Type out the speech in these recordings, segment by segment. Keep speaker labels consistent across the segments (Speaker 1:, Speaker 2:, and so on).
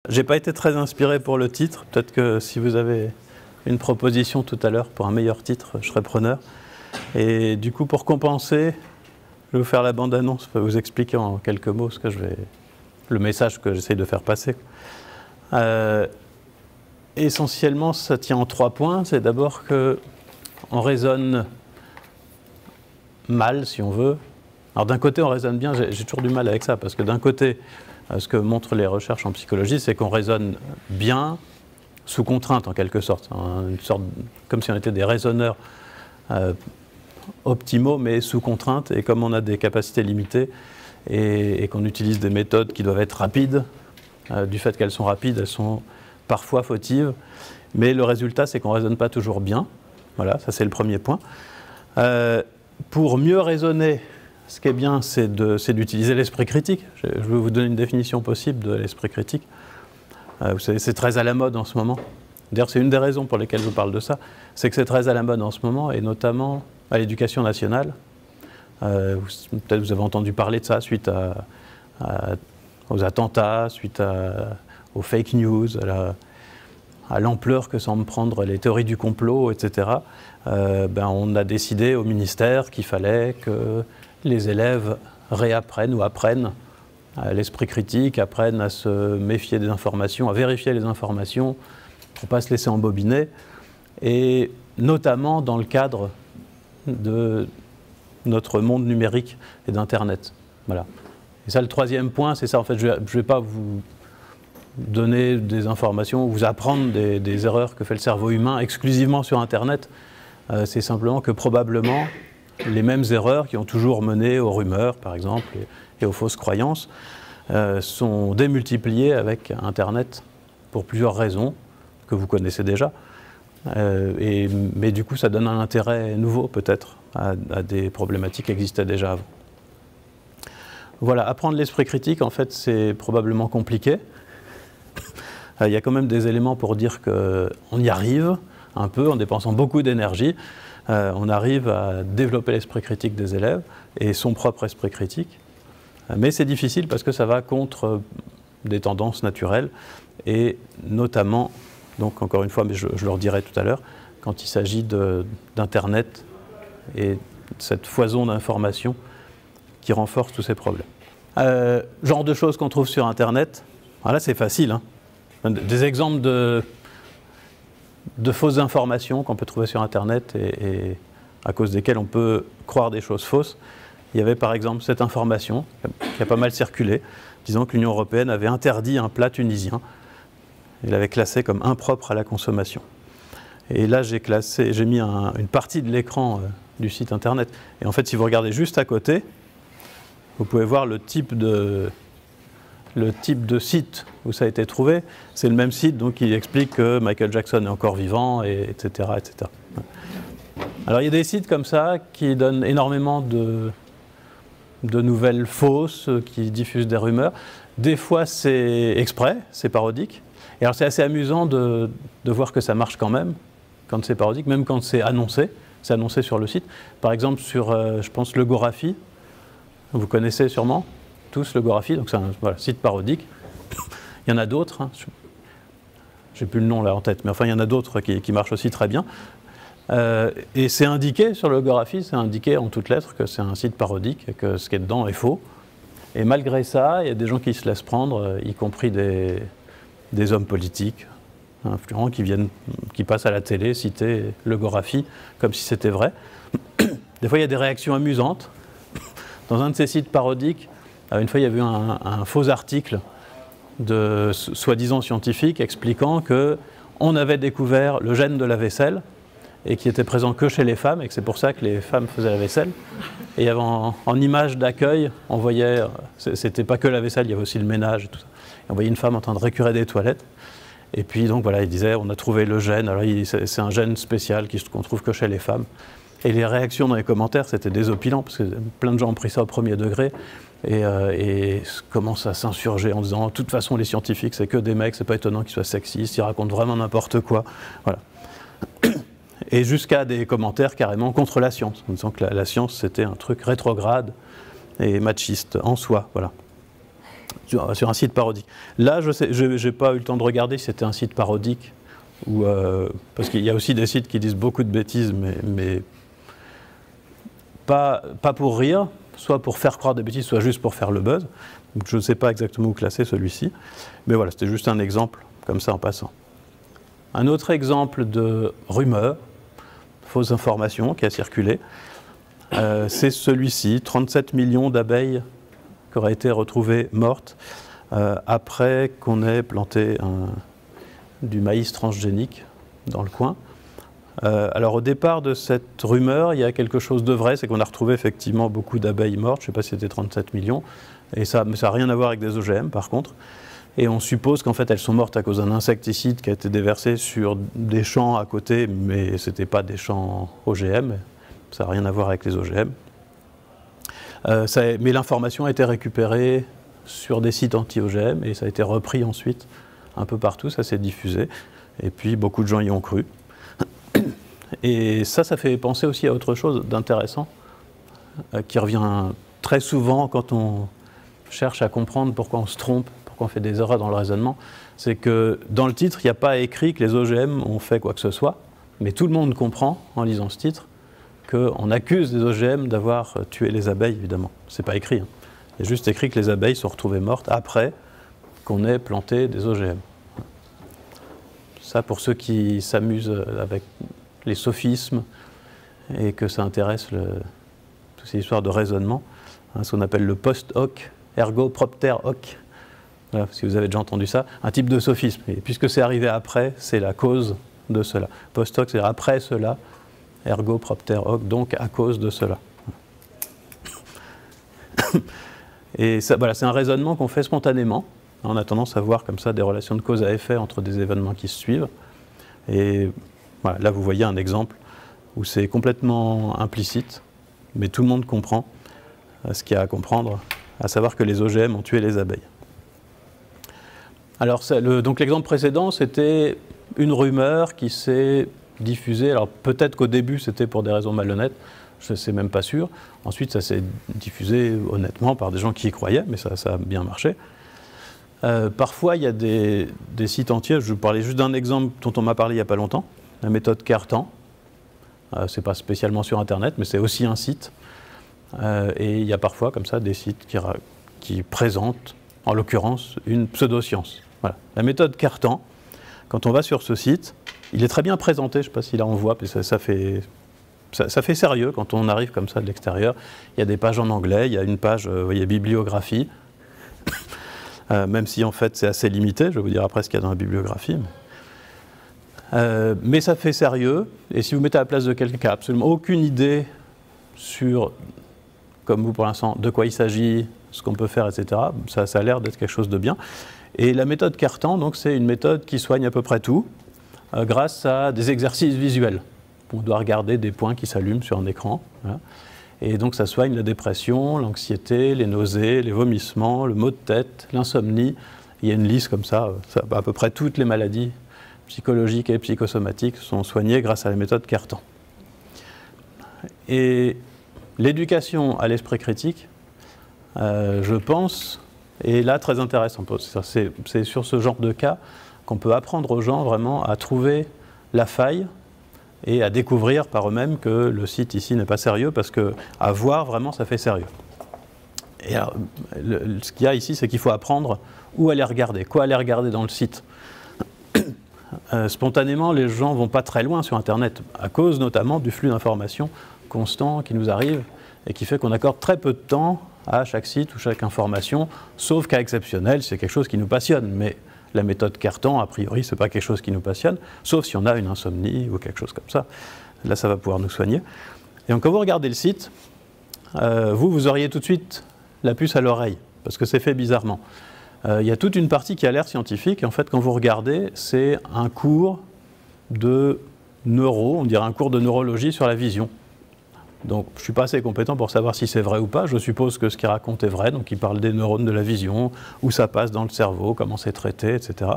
Speaker 1: J'ai pas été très inspiré pour le titre. Peut-être que si vous avez une proposition tout à l'heure pour un meilleur titre, je serais preneur. Et du coup, pour compenser, je vais vous faire la bande-annonce, je vais vous expliquer en quelques mots le message que j'essaye de faire passer. Essentiellement, ça tient en 3 points. C'est d'abord qu'on raisonne mal, si on veut. Alors d'un côté, on raisonne bien, j'ai toujours du mal avec ça, parce que d'un côté, ce que montrent les recherches en psychologie, c'est qu'on raisonne bien, sous contrainte en quelque sorte. Comme si on était des raisonneurs optimaux, mais sous contrainte, et comme on a des capacités limitées, et qu'on utilise des méthodes qui doivent être rapides, du fait qu'elles sont rapides, elles sont parfois fautives, mais le résultat, c'est qu'on ne raisonne pas toujours bien. Voilà, ça c'est le premier point. Pour mieux raisonner, ce qui est bien, c'est d'utiliser l'esprit critique. Je vais vous donner une définition possible de l'esprit critique. Vous savez, c'est très à la mode en ce moment. D'ailleurs, c'est une des raisons pour lesquelles je vous parle de ça, c'est que c'est très à la mode en ce moment, et notamment à l'éducation nationale. Peut-être vous avez entendu parler de ça suite aux attentats, suite aux fake news, à l'ampleur que semblent prendre les théories du complot, etc. On a décidé au ministère qu'il fallait que les élèves réapprennent ou apprennent l'esprit critique, apprennent à se méfier des informations, à vérifier les informations, pour ne pas se laisser embobiner, et notamment dans le cadre de notre monde numérique et d'Internet. Voilà. Et ça, le troisième point, c'est ça. En fait, je ne vais pas vous donner des informations, vous apprendre des erreurs que fait le cerveau humain exclusivement sur Internet. C'est simplement que probablement les mêmes erreurs qui ont toujours mené aux rumeurs, par exemple, et aux fausses croyances, sont démultipliées avec Internet pour plusieurs raisons que vous connaissez déjà. Mais du coup, ça donne un intérêt nouveau, peut-être, à des problématiques qui existaient déjà avant. Voilà, apprendre l'esprit critique, en fait, c'est probablement compliqué. Il y a quand même des éléments pour dire qu'on y arrive un peu en dépensant beaucoup d'énergie. On arrive à développer l'esprit critique des élèves et son propre esprit critique. Mais c'est difficile parce que ça va contre des tendances naturelles et notamment, donc encore une fois, mais je le redirai tout à l'heure, quand il s'agit d'Internet et de cette foison d'informations qui renforce tous ces problèmes. Genre de choses qu'on trouve sur Internet, là c'est facile, hein. Des exemples de fausses informations qu'on peut trouver sur Internet et à cause desquelles on peut croire des choses fausses. Il y avait par exemple cette information qui a pas mal circulé, disant que l'Union européenne avait interdit un plat tunisien. Il l'avait classé comme impropre à la consommation. Et là, j'ai mis une partie de l'écran du site Internet. Et en fait, si vous regardez juste à côté, vous pouvez voir le type de site où ça a été trouvé. C'est le même site donc, qui explique que Michael Jackson est encore vivant, etc., etc. Alors il y a des sites comme ça qui donnent énormément de nouvelles fausses, qui diffusent des rumeurs. Des fois c'est exprès, c'est parodique. Et alors c'est assez amusant de voir que ça marche quand même, quand c'est parodique, même quand c'est annoncé sur le site. Par exemple sur, je pense, le Gorafi, vous connaissez sûrement tous le Gorafi, donc c'est un site parodique. Il y en a d'autres, hein. J'ai plus le nom là en tête, mais enfin il y en a d'autres qui marchent aussi très bien. Et c'est indiqué sur le Gorafi, c'est indiqué en toutes lettres que c'est un site parodique et que ce qui est dedans est faux. Et malgré ça, il y a des gens qui se laissent prendre, y compris des hommes politiques influents qui passent à la télé citer le Gorafi comme si c'était vrai. Des fois il y a des réactions amusantes. Dans un de ces sites parodiques, une fois il y avait eu un faux article de soi-disant scientifique expliquant qu'on avait découvert le gène de la vaisselle et qui était présent que chez les femmes et que c'est pour ça que les femmes faisaient la vaisselle. Et il y avait en image d'accueil, on voyait, c'était pas que la vaisselle, il y avait aussi le ménage et tout ça. Et on voyait une femme en train de récurer des toilettes. Et puis donc voilà, il disait, on a trouvé le gène, alors c'est un gène spécial qu'on trouve que chez les femmes. Et les réactions dans les commentaires, c'était désopilant, parce que plein de gens ont pris ça au premier degré, et commencent à s'insurger en disant, de toute façon, les scientifiques, c'est que des mecs, c'est pas étonnant qu'ils soient sexistes, ils racontent vraiment n'importe quoi. Voilà. Et jusqu'à des commentaires carrément contre la science, en disant que la science, c'était un truc rétrograde et machiste en soi. Voilà. sur un site parodique. Là, je n'ai pas eu le temps de regarder si c'était un site parodique, ou, parce qu'il y a aussi des sites qui disent beaucoup de bêtises, mais pas pour rire, soit pour faire croire des bêtises, soit juste pour faire le buzz. Donc, je ne sais pas exactement où classer celui-ci, mais voilà, c'était juste un exemple, comme ça en passant. Un autre exemple de rumeur, fausse information qui a circulé, c'est celui-ci, 37 millions d'abeilles qui auraient été retrouvées mortes après qu'on ait planté du maïs transgénique dans le coin. Alors au départ de cette rumeur, il y a quelque chose de vrai, c'est qu'on a retrouvé effectivement beaucoup d'abeilles mortes, je ne sais pas si c'était 37 millions, et ça n'a rien à voir avec des OGM par contre. Et on suppose qu'en fait elles sont mortes à cause d'un insecticide qui a été déversé sur des champs à côté, mais ce n'était pas des champs OGM, ça n'a rien à voir avec les OGM. Mais l'information a été récupérée sur des sites anti-OGM et ça a été repris ensuite un peu partout, ça s'est diffusé, et puis beaucoup de gens y ont cru. Et ça fait penser aussi à autre chose d'intéressant, qui revient très souvent quand on cherche à comprendre pourquoi on se trompe, pourquoi on fait des erreurs dans le raisonnement, c'est que dans le titre, il n'y a pas écrit que les OGM ont fait quoi que ce soit, mais tout le monde comprend, en lisant ce titre, qu'on accuse les OGM d'avoir tué les abeilles, évidemment. C'est pas écrit, hein. Il y a juste écrit que les abeilles sont retrouvées mortes après qu'on ait planté des OGM. Ça, pour ceux qui s'amusent avec les sophismes et que ça intéresse toutes ces histoires de raisonnement, hein, ce qu'on appelle le post hoc, ergo propter hoc. Voilà, si vous avez déjà entendu ça, un type de sophisme. Et puisque c'est arrivé après, c'est la cause de cela. Post hoc, c'est après cela, ergo propter hoc, donc à cause de cela. Et ça, voilà, c'est un raisonnement qu'on fait spontanément. On a tendance à voir comme ça des relations de cause à effet entre des événements qui se suivent. Et voilà, là, vous voyez un exemple où c'est complètement implicite, mais tout le monde comprend ce qu'il y a à comprendre, à savoir que les OGM ont tué les abeilles. Alors, donc l'exemple précédent, c'était une rumeur qui s'est diffusée. Alors, peut-être qu'au début, c'était pour des raisons malhonnêtes, je ne sais même pas sûr. Ensuite, ça s'est diffusé honnêtement par des gens qui y croyaient, mais ça a bien marché. Parfois, il y a des sites entiers. Je vous parlais juste d'un exemple dont on m'a parlé il n'y a pas longtemps, la méthode Cartan. Ce n'est pas spécialement sur Internet, mais c'est aussi un site. Et il y a parfois, comme ça, des sites qui présentent, en l'occurrence, une pseudoscience. Voilà. La méthode Cartan, quand on va sur ce site, il est très bien présenté. Je ne sais pas si là on voit, puis ça fait sérieux quand on arrive comme ça de l'extérieur. Il y a des pages en anglais, il y a une page, vous voyez, bibliographie. Même si en fait c'est assez limité, je vais vous dire après ce qu'il y a dans la bibliographie. Mais ça fait sérieux, et si vous mettez à la place de quelqu'un qui n'a absolument aucune idée sur, comme vous pour l'instant, de quoi il s'agit, ce qu'on peut faire, etc., ça a l'air d'être quelque chose de bien. Et la méthode Cartan, donc, c'est une méthode qui soigne à peu près tout, grâce à des exercices visuels. On doit regarder des points qui s'allument sur un écran. Voilà. Et donc ça soigne la dépression, l'anxiété, les nausées, les vomissements, le maux de tête, l'insomnie. Il y a une liste comme ça, à peu près toutes les maladies psychologiques et psychosomatiques sont soignées grâce à la méthode Cartan. Et l'éducation à l'esprit critique, je pense, est là très intéressante. C'est sur ce genre de cas qu'on peut apprendre aux gens vraiment à trouver la faille et à découvrir par eux-mêmes que le site ici n'est pas sérieux, parce qu'à voir, vraiment, ça fait sérieux. Et alors, ce qu'il y a ici, c'est qu'il faut apprendre où aller regarder, quoi aller regarder dans le site. Spontanément, les gens ne vont pas très loin sur Internet, à cause notamment du flux d'informations constant qui nous arrive, et qui fait qu'on accorde très peu de temps à chaque site ou chaque information, sauf cas exceptionnel, c'est quelque chose qui nous passionne. Mais la méthode Cartan, a priori, ce n'est pas quelque chose qui nous passionne, sauf si on a une insomnie ou quelque chose comme ça. Là, ça va pouvoir nous soigner. Et donc, quand vous regardez le site, vous auriez tout de suite la puce à l'oreille, parce que c'est fait bizarrement. Il y a toute une partie qui a l'air scientifique, et en fait, quand vous regardez, c'est un cours de neuro, on dirait un cours de neurologie sur la vision. Donc, je ne suis pas assez compétent pour savoir si c'est vrai ou pas. Je suppose que ce qu'il raconte est vrai. Donc, il parle des neurones de la vision, où ça passe dans le cerveau, comment c'est traité, etc.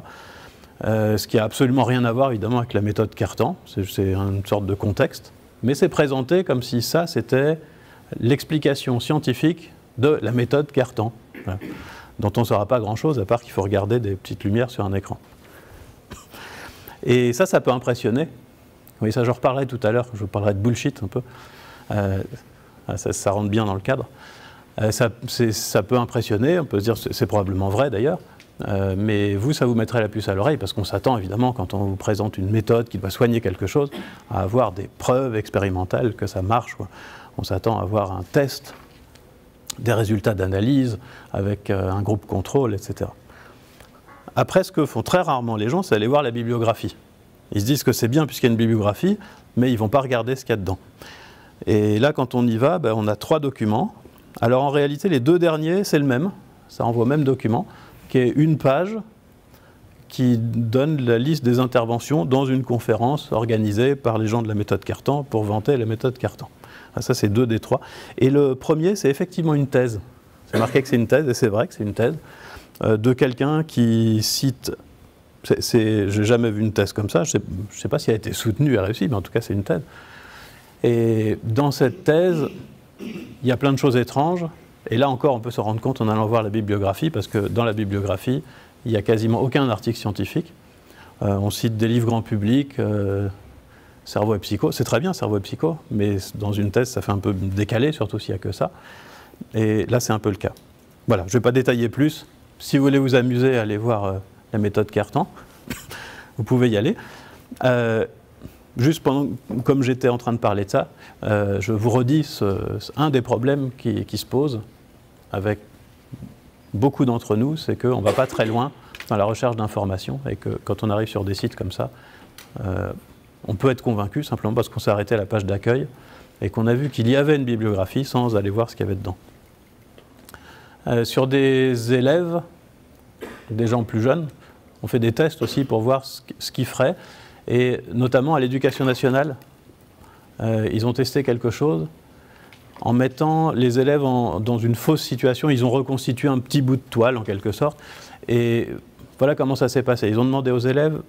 Speaker 1: Ce qui n'a absolument rien à voir, évidemment, avec la méthode Cartan. C'est une sorte de contexte. Mais c'est présenté comme si ça, c'était l'explication scientifique de la méthode Cartan. Voilà. dont on ne saura pas grand-chose, à part qu'il faut regarder des petites lumières sur un écran. Et ça peut impressionner. Oui, ça, je reparlerai tout à l'heure, je vous parlerai de bullshit un peu. Ça rentre bien dans le cadre. Ça peut impressionner, on peut se dire, c'est probablement vrai d'ailleurs, mais vous, ça vous mettrait la puce à l'oreille, parce qu'on s'attend évidemment, quand on vous présente une méthode qui doit soigner quelque chose, à avoir des preuves expérimentales que ça marche. On s'attend à avoir un test, des résultats d'analyse avec un groupe contrôle, etc. Après, ce que font très rarement les gens, c'est aller voir la bibliographie. Ils se disent que c'est bien puisqu'il y a une bibliographie, mais ils ne vont pas regarder ce qu'il y a dedans. Et là, quand on y va, on a 3 documents. Alors en réalité, les 2 derniers, c'est le même. Ça renvoie au même document, qui est une page qui donne la liste des interventions dans une conférence organisée par les gens de la méthode Cartan pour vanter la méthode Cartan. Ça, c'est 2 des 3. Et le premier, c'est effectivement une thèse. C'est marqué que c'est une thèse, et c'est vrai que c'est une thèse, de quelqu'un qui cite... J'ai jamais vu une thèse comme ça. Je ne sais pas si elle a été soutenue et réussie, mais en tout cas, c'est une thèse. Et dans cette thèse, il y a plein de choses étranges. Et là encore, on peut se rendre compte en allant voir la bibliographie, parce que dans la bibliographie, il n'y a quasiment aucun article scientifique. On cite des livres grand public, Cerveau et Psycho. C'est très bien, Cerveau et Psycho, mais dans une thèse, ça fait un peu décalé, surtout s'il n'y a que ça. Et là, c'est un peu le cas. Voilà, je ne vais pas détailler plus. Si vous voulez vous amuser, allez voir la méthode Cartan. Vous pouvez y aller. Juste comme j'étais en train de parler de ça, je vous redis un des problèmes qui se pose avec beaucoup d'entre nous, c'est qu'on ne va pas très loin dans la recherche d'informations et que quand on arrive sur des sites comme ça, on peut être convaincu simplement parce qu'on s'est arrêté à la page d'accueil et qu'on a vu qu'il y avait une bibliographie sans aller voir ce qu'il y avait dedans. Sur des élèves, des gens plus jeunes, on fait des tests aussi pour voir ce qu'ils feraient. Et notamment à l'Éducation nationale, ils ont testé quelque chose en mettant les élèves dans une fausse situation. Ils ont reconstitué un petit bout de toile en quelque sorte. Et voilà comment ça s'est passé. Ils ont demandé aux élèves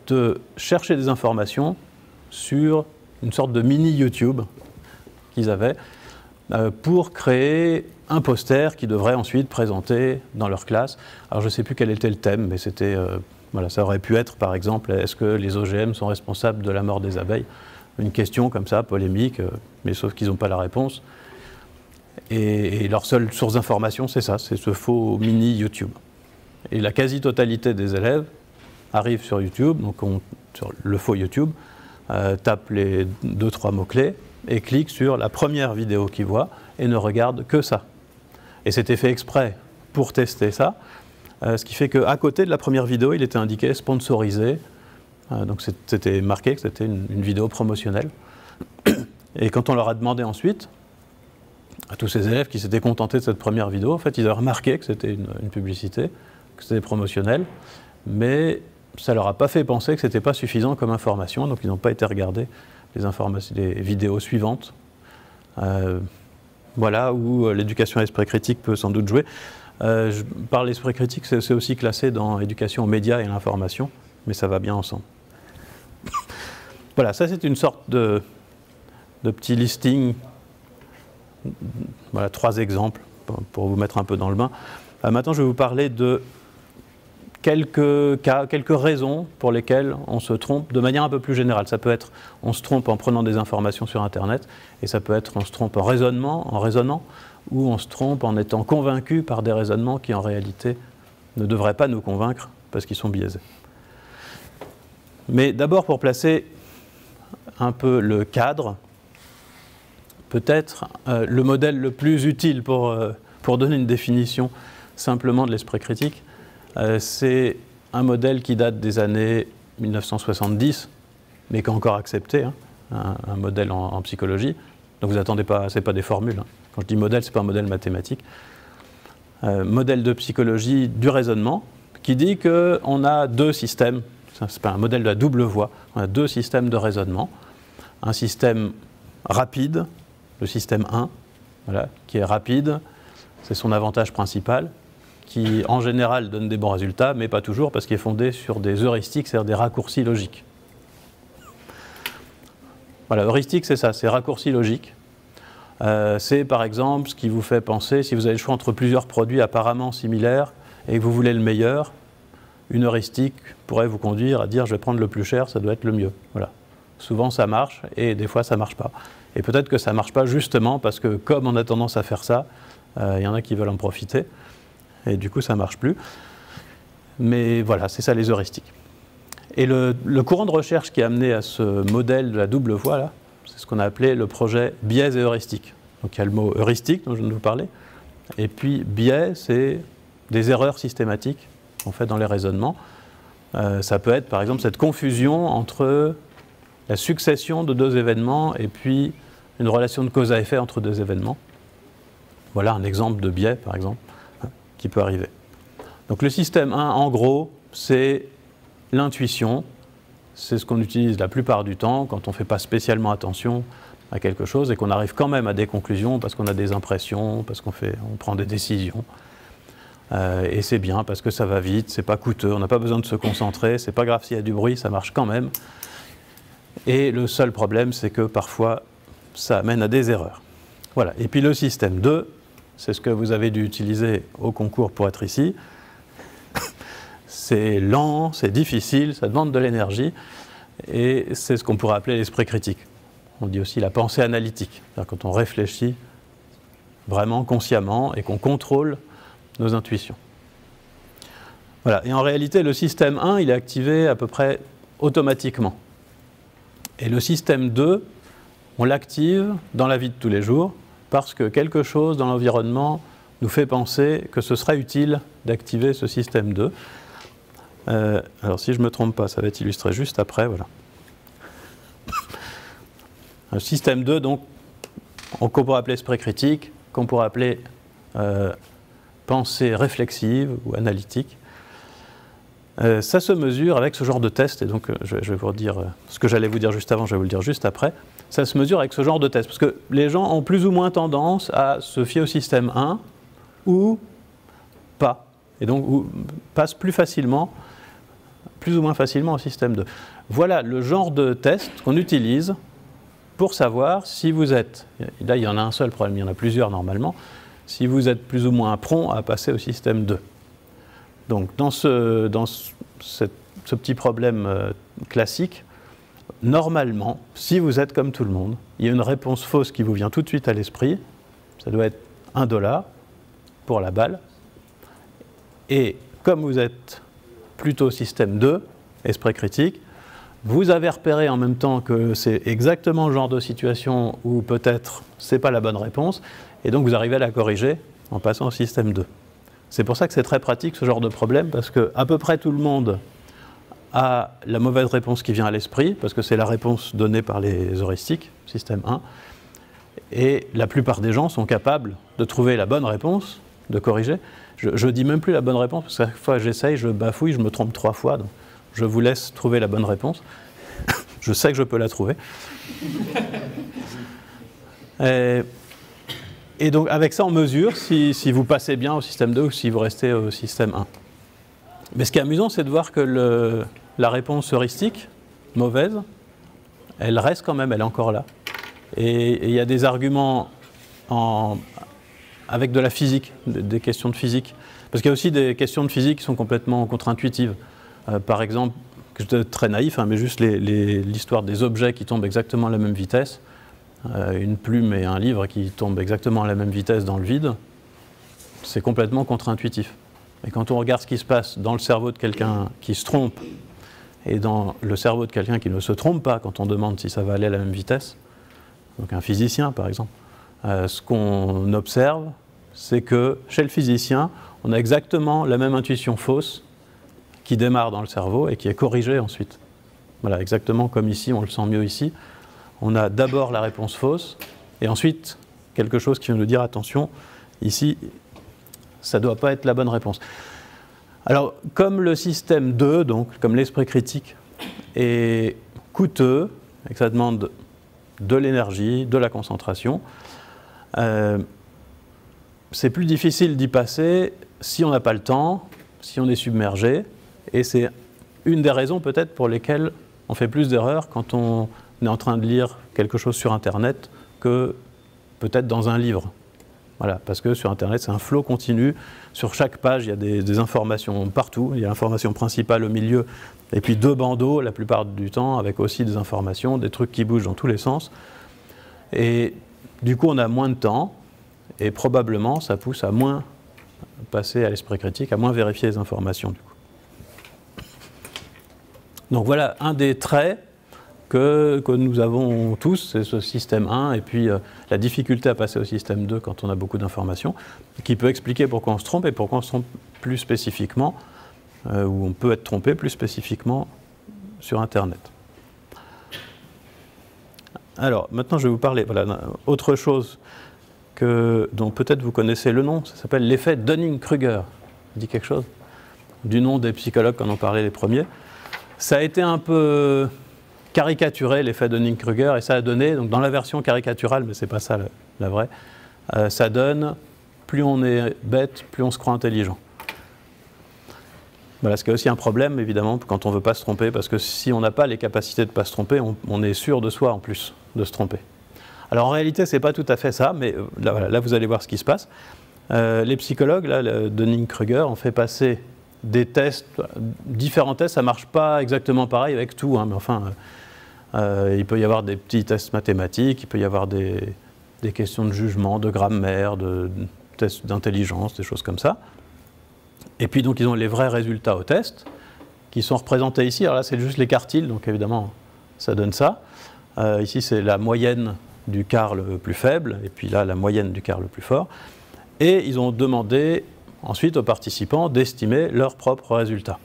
Speaker 1: de chercher des informations sur une sorte de mini YouTube qu'ils avaient pour créer un poster qu'ils devraient ensuite présenter dans leur classe. Alors je ne sais plus quel était le thème, mais c'était... Voilà, ça aurait pu être, par exemple, est-ce que les OGM sont responsables de la mort des abeilles? Une question comme ça, polémique, mais sauf qu'ils n'ont pas la réponse. Et leur seule source d'information, c'est ça, c'est ce faux mini YouTube. Et la quasi-totalité des élèves arrivent sur YouTube, donc sur le faux YouTube, tapent les 2-3 mots-clés et cliquent sur la première vidéo qu'ils voient et ne regardent que ça. Et c'était fait exprès pour tester ça. Ce qui fait qu'à côté de la première vidéo, il était indiqué sponsorisé. Donc c'était marqué que c'était une vidéo promotionnelle. Et quand on leur a demandé ensuite, à tous ces élèves qui s'étaient contentés de cette première vidéo, en fait, ils avaient remarqué que c'était une publicité, que c'était promotionnel, mais ça ne leur a pas fait penser que ce n'était pas suffisant comme information, donc ils n'ont pas été regarder les vidéos suivantes. Voilà où l'éducation à l'esprit critique peut sans doute jouer. Par l'esprit critique, c'est aussi classé dans l'éducation aux médias et à l'information, mais ça va bien ensemble. Voilà, ça c'est une sorte de petit listing. Voilà, 3 exemples pour vous mettre un peu dans le bain. Maintenant, je vais vous parler de quelques cas, quelques raisons pour lesquelles on se trompe de manière un peu plus générale. Ça peut être on se trompe en prenant des informations sur Internet, et ça peut être on se trompe en raisonnant, ou on se trompe en étant convaincu par des raisonnements qui en réalité ne devraient pas nous convaincre parce qu'ils sont biaisés. Mais d'abord, pour placer un peu le cadre, peut-être le modèle le plus utile pour donner une définition simplement de l'esprit critique, c'est un modèle qui date des années 1970, mais qui est encore accepté, hein, un modèle en psychologie. Donc vous attendez pas, c'est pas des formules. Hein. Quand je dis modèle, c'est pas un modèle mathématique. Modèle de psychologie du raisonnement, qui dit qu'on a 2 systèmes, c'est pas un modèle de la double voie, on a 2 systèmes de raisonnement. Un système rapide, le système 1, voilà, qui est rapide, c'est son avantage principal, qui en général donne des bons résultats, mais pas toujours, parce qu'il est fondé sur des heuristiques, c'est-à-dire des raccourcis logiques. Voilà, heuristique, c'est ça, c'est raccourcis logiques. C'est par exemple ce qui vous fait penser, si vous avez le choix entre plusieurs produits apparemment similaires, et que vous voulez le meilleur, une heuristique pourrait vous conduire à dire je vais prendre le plus cher, ça doit être le mieux. Voilà. Souvent ça marche et des fois ça ne marche pas. Et peut-être que ça ne marche pas justement parce que comme on a tendance à faire ça, il y en a qui veulent en profiter et du coup ça ne marche plus. Mais voilà, c'est ça les heuristiques. Et le courant de recherche qui a amené à ce modèle de la double voie, là, c'est ce qu'on a appelé le projet biais et heuristique. Donc il y a le mot heuristique dont je viens de vous parler, et puis biais, c'est des erreurs systématiques qu'on fait dans les raisonnements. Ça peut être par exemple cette confusion entre la succession de deux événements et puis une relation de cause à effet entre deux événements. Voilà un exemple de biais par exemple qui peut arriver. Donc le système 1 en gros c'est l'intuition, c'est ce qu'on utilise la plupart du temps quand on ne fait pas spécialement attention à quelque chose et qu'on arrive quand même à des conclusions parce qu'on a des impressions, parce qu'on prend des décisions. Et c'est bien parce que ça va vite, c'est pas coûteux, on n'a pas besoin de se concentrer, c'est pas grave s'il y a du bruit, ça marche quand même. Et le seul problème, c'est que parfois, ça amène à des erreurs. Voilà. Et puis le système 2, c'est ce que vous avez dû utiliser au concours pour être ici. C'est lent, c'est difficile, ça demande de l'énergie, et c'est ce qu'on pourrait appeler l'esprit critique. On dit aussi la pensée analytique, c'est-à-dire quand on réfléchit vraiment consciemment et qu'on contrôle nos intuitions. Voilà. Et en réalité, le système 1, il est activé à peu près automatiquement. Et le système 2, on l'active dans la vie de tous les jours parce que quelque chose dans l'environnement nous fait penser que ce serait utile d'activer ce système 2. Alors si je ne me trompe pas, ça va être illustré juste après. Voilà. Un système 2, donc, qu'on pourrait appeler esprit critique, qu'on pourrait appeler pensée réflexive ou analytique. Ça se mesure avec ce genre de test, et donc je vais vous redire ce que j'allais vous dire juste avant, je vais vous le dire juste après. Ça se mesure avec ce genre de test, parce que les gens ont plus ou moins tendance à se fier au système 1 ou pas, et donc passent plus ou moins facilement au système 2. Voilà le genre de test qu'on utilise pour savoir si vous êtes, là il y en a un seul problème, il y en a plusieurs normalement, si vous êtes plus ou moins prompt à passer au système 2. Donc dans ce petit problème classique, normalement, si vous êtes comme tout le monde, il y a une réponse fausse qui vous vient tout de suite à l'esprit, ça doit être $1 pour la balle, et comme vous êtes plutôt système 2, esprit critique, vous avez repéré en même temps que c'est exactement le genre de situation où peut-être c'est pas la bonne réponse, et donc vous arrivez à la corriger en passant au système 2. C'est pour ça que c'est très pratique ce genre de problème, parce qu'à peu près tout le monde a la mauvaise réponse qui vient à l'esprit, parce que c'est la réponse donnée par les heuristiques, système 1, et la plupart des gens sont capables de trouver la bonne réponse, de corriger. Je ne dis même plus la bonne réponse, parce qu'à chaque fois que j'essaye, je bafouille, je me trompe 3 fois, donc je vous laisse trouver la bonne réponse. Je sais que je peux la trouver. Et donc avec ça, on mesure si vous passez bien au système 2 ou si vous restez au système 1. Mais ce qui est amusant, c'est de voir que la réponse heuristique, mauvaise, elle reste quand même, elle est encore là. Et il y a des arguments avec de la physique, des questions de physique. Parce qu'il y a aussi des questions de physique qui sont complètement contre-intuitives. Par exemple, très naïf, hein, mais juste l'histoire des objets qui tombent exactement à la même vitesse. Une plume et un livre qui tombent exactement à la même vitesse dans le vide, c'est complètement contre-intuitif. Et quand on regarde ce qui se passe dans le cerveau de quelqu'un qui se trompe et dans le cerveau de quelqu'un qui ne se trompe pas quand on demande si ça va aller à la même vitesse, donc un physicien par exemple, ce qu'on observe, c'est que chez le physicien, on a exactement la même intuition fausse qui démarre dans le cerveau et qui est corrigée ensuite. Voilà, exactement comme ici, on le sent mieux ici. On a d'abord la réponse fausse, et ensuite quelque chose qui vient nous dire attention, ici, ça ne doit pas être la bonne réponse. Alors, comme le système 2, donc comme l'esprit critique, est coûteux, et que ça demande de l'énergie, de la concentration, c'est plus difficile d'y passer si on n'a pas le temps, si on est submergé, et c'est une des raisons peut-être pour lesquelles on fait plus d'erreurs quand on est en train de lire quelque chose sur Internet que peut-être dans un livre. Voilà, parce que sur Internet, c'est un flot continu. Sur chaque page, il y a des informations partout. Il y a l'information principale au milieu, et puis 2 bandeaux la plupart du temps, avec aussi des informations, des trucs qui bougent dans tous les sens. Et du coup, on a moins de temps, et probablement, ça pousse à moins passer à l'esprit critique, à moins vérifier les informations, du coup. Donc voilà un des traits que nous avons tous, c'est ce système 1, et puis la difficulté à passer au système 2 quand on a beaucoup d'informations, qui peut expliquer pourquoi on se trompe et pourquoi on se trompe plus spécifiquement, ou on peut être trompé plus spécifiquement sur Internet. Alors, maintenant je vais vous parler, voilà, autre chose dont peut-être vous connaissez le nom, ça s'appelle l'effet Dunning-Kruger. Ça dit quelque chose? Du nom des psychologues qui en ont parlé les premiers. Ça a été un peu caricaturé, l'effet Dunning-Kruger, et ça a donné, donc dans la version caricaturale, mais c'est pas ça la vraie, ça donne, plus on est bête, plus on se croit intelligent. Voilà, ce qui est aussi un problème, évidemment, quand on ne veut pas se tromper, parce que si on n'a pas les capacités de ne pas se tromper, on est sûr de soi, en plus, de se tromper. Alors en réalité, ce n'est pas tout à fait ça, mais là, voilà, là vous allez voir ce qui se passe. Les psychologues, là, le Dunning-Kruger, ont fait passer des tests, différents tests, ça ne marche pas exactement pareil avec tout, hein, mais enfin, il peut y avoir des petits tests mathématiques, il peut y avoir des questions de jugement, de grammaire, de tests d'intelligence, des choses comme ça. Et puis donc ils ont les vrais résultats au test, qui sont représentés ici. Alors là c'est juste les quartiles, donc évidemment ça donne ça. Ici c'est la moyenne du quart le plus faible, et puis là la moyenne du quart le plus fort. Et ils ont demandé ensuite aux participants d'estimer leurs propres résultats.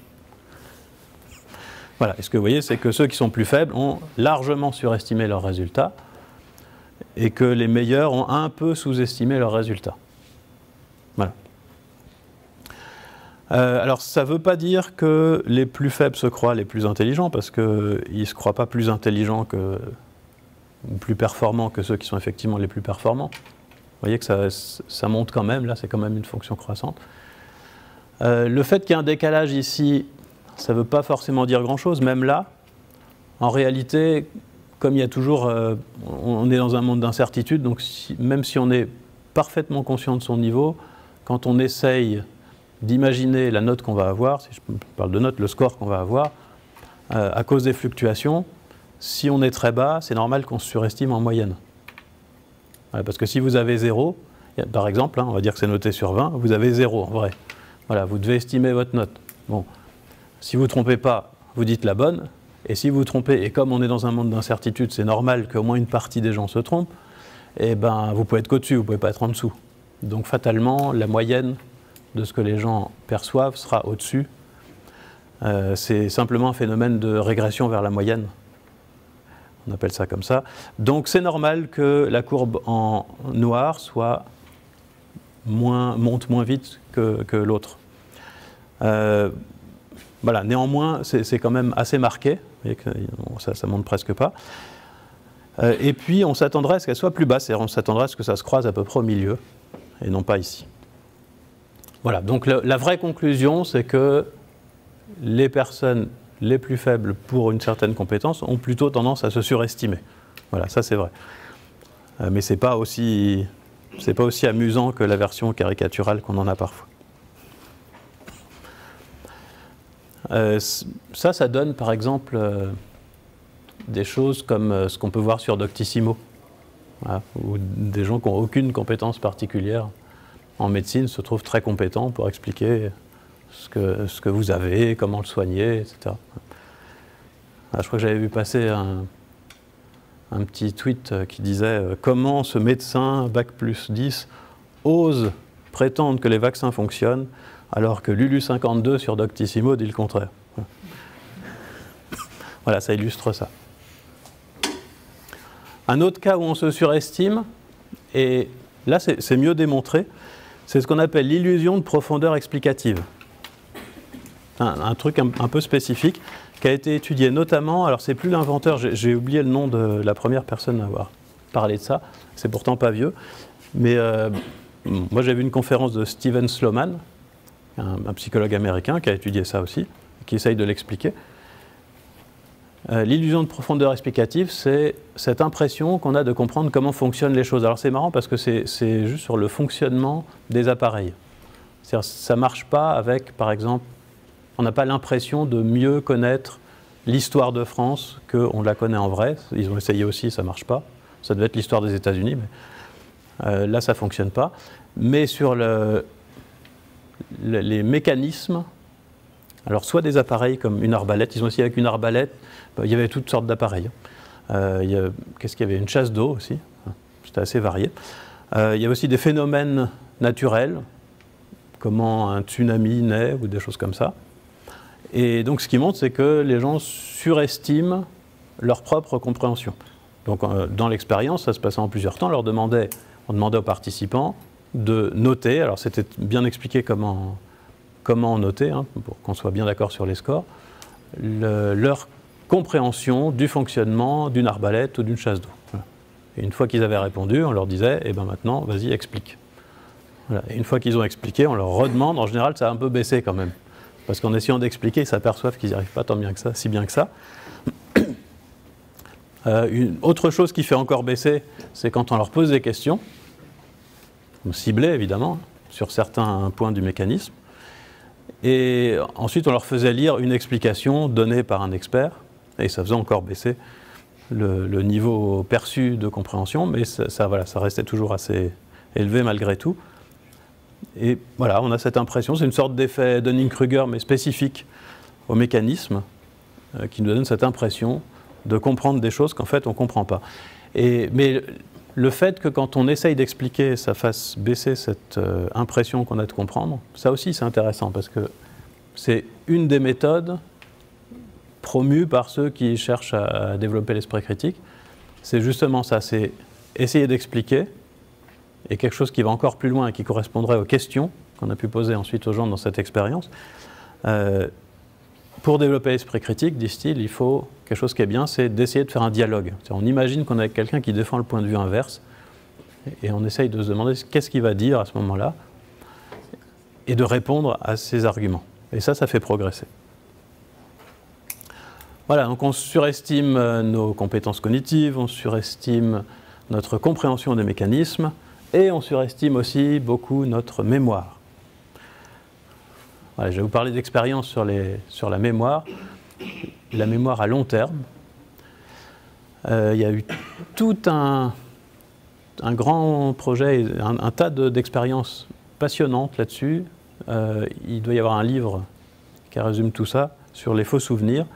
Speaker 1: Voilà, et ce que vous voyez, c'est que ceux qui sont plus faibles ont largement surestimé leurs résultats, et que les meilleurs ont un peu sous-estimé leurs résultats. Voilà. Alors, ça ne veut pas dire que les plus faibles se croient les plus intelligents, parce qu'ils ne se croient pas plus intelligents ou plus performants que ceux qui sont effectivement les plus performants. Vous voyez que ça monte quand même, là c'est quand même une fonction croissante. Le fait qu'il y ait un décalage ici, ça ne veut pas forcément dire grand-chose, même là. En réalité, comme il y a toujours, on est dans un monde d'incertitude, donc même si on est parfaitement conscient de son niveau, quand on essaye d'imaginer la note qu'on va avoir, si je parle de note, le score qu'on va avoir, à cause des fluctuations, si on est très bas, c'est normal qu'on se surestime en moyenne. Voilà, parce que si vous avez 0, par exemple, hein, on va dire que c'est noté sur 20, vous avez 0 en vrai. Voilà, vous devez estimer votre note. Bon. Si vous ne trompez pas, vous dites la bonne, et si vous vous trompez, et comme on est dans un monde d'incertitude, c'est normal qu'au moins une partie des gens se trompent, et ben vous pouvez être qu'au-dessus, vous ne pouvez pas être en dessous. Donc fatalement, la moyenne de ce que les gens perçoivent sera au-dessus. C'est simplement un phénomène de régression vers la moyenne. On appelle ça comme ça. Donc c'est normal que la courbe en noir monte moins vite que l'autre. Voilà, néanmoins, c'est quand même assez marqué. Vous voyez que ça ne monte presque pas. Et puis, on s'attendrait à ce qu'elle soit plus basse. On s'attendrait à ce que ça se croise à peu près au milieu, et non pas ici. Voilà, donc la vraie conclusion, c'est que les personnes les plus faibles pour une certaine compétence ont plutôt tendance à se surestimer. Voilà, ça c'est vrai. Mais ce n'est pas aussi amusant que la version caricaturale qu'on en a parfois. Ça donne par exemple des choses comme ce qu'on peut voir sur Doctissimo, voilà, où des gens qui n'ont aucune compétence particulière en médecine se trouvent très compétents pour expliquer ce que vous avez, comment le soigner, etc. Alors, je crois que j'avais vu passer un petit tweet qui disait « Comment ce médecin, Bac plus 10, ose prétendre que les vaccins fonctionnent alors que Lulu 52 sur Doctissimo dit le contraire. » Voilà, ça illustre ça. Un autre cas où on se surestime, et là c'est mieux démontré, c'est ce qu'on appelle l'illusion de profondeur explicative. Un truc un peu spécifique qui a été étudié notamment, alors c'est plus l'inventeur, j'ai oublié le nom de la première personne à avoir parlé de ça, c'est pourtant pas vieux, mais moi j'ai vu une conférence de Steven Sloman, un psychologue américain qui a étudié ça aussi, qui essaye de l'expliquer. L'illusion de profondeur explicative, c'est cette impression qu'on a de comprendre comment fonctionnent les choses. Alors c'est marrant parce que c'est juste sur le fonctionnement des appareils. C'est-à-dire, ça ne marche pas avec, par exemple, on n'a pas l'impression de mieux connaître l'histoire de France qu'on la connaît en vrai. Ils ont essayé aussi, ça ne marche pas. Ça devait être l'histoire des États-Unis, mais là, ça ne fonctionne pas. Mais sur les mécanismes, alors soit des appareils comme une arbalète, ils ont aussi avec une arbalète, il y avait toutes sortes d'appareils. Qu'est-ce qu'il y avait? Une chasse d'eau aussi, c'était assez varié. Il y avait aussi des phénomènes naturels, comment un tsunami naît ou des choses comme ça. Et donc ce qui montre, c'est que les gens surestiment leur propre compréhension. Donc dans l'expérience, ça se passait en plusieurs temps, on demandait aux participants de noter, alors c'était bien expliqué comment noter, hein, pour qu'on soit bien d'accord sur les scores, leur compréhension du fonctionnement d'une arbalète ou d'une chasse d'eau. Voilà. Et une fois qu'ils avaient répondu, on leur disait, eh ben maintenant, vas-y, explique. Voilà. Et une fois qu'ils ont expliqué, on leur redemande, en général, ça a un peu baissé quand même. Parce qu'en essayant d'expliquer, ils s'aperçoivent qu'ils n'y arrivent pas tant bien que ça, si bien que ça. Une autre chose qui fait encore baisser, c'est quand on leur pose des questions, ciblées évidemment, sur certains points du mécanisme. Et ensuite, on leur faisait lire une explication donnée par un expert, et ça faisait encore baisser le niveau perçu de compréhension, mais voilà, ça restait toujours assez élevé malgré tout. Et voilà, on a cette impression, c'est une sorte d'effet Dunning-Kruger, mais spécifique au mécanisme, qui nous donne cette impression de comprendre des choses qu'en fait on ne comprend pas. Mais le fait que quand on essaye d'expliquer, ça fasse baisser cette impression qu'on a de comprendre, ça aussi c'est intéressant, parce que c'est une des méthodes promues par ceux qui cherchent à développer l'esprit critique. C'est justement ça, c'est essayer d'expliquer, et quelque chose qui va encore plus loin et qui correspondrait aux questions qu'on a pu poser ensuite aux gens dans cette expérience. Pour développer l'esprit critique, disent-ils, il faut quelque chose qui est bien, c'est d'essayer de faire un dialogue. On imagine qu'on est avec quelqu'un qui défend le point de vue inverse, et on essaye de se demander qu'est-ce qu'il va dire à ce moment-là, et de répondre à ses arguments. Et ça fait progresser. Voilà, donc on surestime nos compétences cognitives, on surestime notre compréhension des mécanismes, et on surestime aussi beaucoup notre mémoire. Voilà, je vais vous parler d'expérience sur la mémoire à long terme. Il y a eu tout un grand projet, un tas d'expériences passionnantes là-dessus. Il doit y avoir un livre qui résume tout ça, sur les faux souvenirs,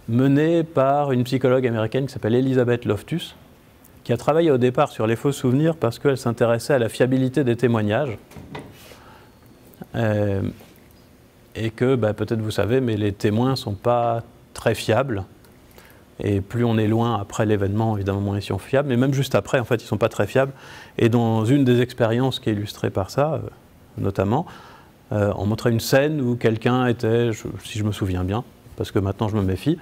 Speaker 1: mené par une psychologue américaine qui s'appelle Elizabeth Loftus, qui a travaillé au départ sur les faux souvenirs parce qu'elle s'intéressait à la fiabilité des témoignages. Et que, peut-être vous savez, mais les témoins ne sont pas très fiables. Et plus on est loin après l'événement, évidemment, moins ils sont fiables. Mais même juste après, en fait, ils ne sont pas très fiables. Et dans une des expériences qui est illustrée par ça, notamment, on montrait une scène où quelqu'un était, si je me souviens bien, parce que maintenant je me méfie,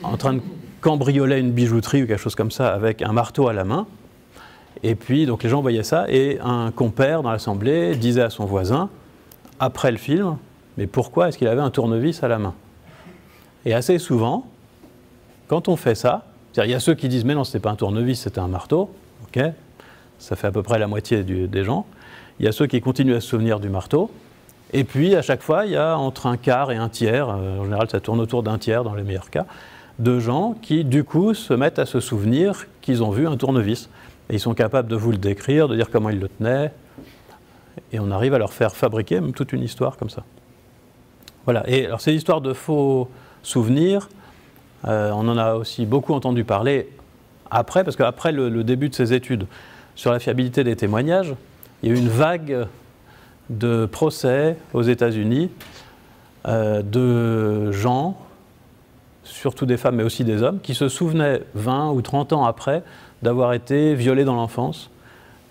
Speaker 1: en train de cambrioler une bijouterie ou quelque chose comme ça avec un marteau à la main. Et puis, donc les gens voyaient ça, et un compère dans l'assemblée disait à son voisin, après le film, mais pourquoi est-ce qu'il avait un tournevis à la main? Et assez souvent, quand on fait ça, il y a ceux qui disent, mais non, c'était pas un tournevis, c'était un marteau, ok, ça fait à peu près la moitié des gens. Il y a ceux qui continuent à se souvenir du marteau, et puis à chaque fois, il y a entre un quart et un tiers, en général ça tourne autour d'un tiers dans les meilleurs cas, de gens qui du coup se mettent à se souvenir qu'ils ont vu un tournevis. Et ils sont capables de vous le décrire, de dire comment ils le tenaient, et on arrive à leur faire fabriquer même toute une histoire comme ça. Voilà, et alors ces histoires de faux souvenirs, on en a aussi beaucoup entendu parler après, parce qu'après le début de ces études sur la fiabilité des témoignages, il y a eu une vague de procès aux États-Unis de gens, surtout des femmes mais aussi des hommes, qui se souvenaient 20 ou 30 ans après d'avoir été violés dans l'enfance,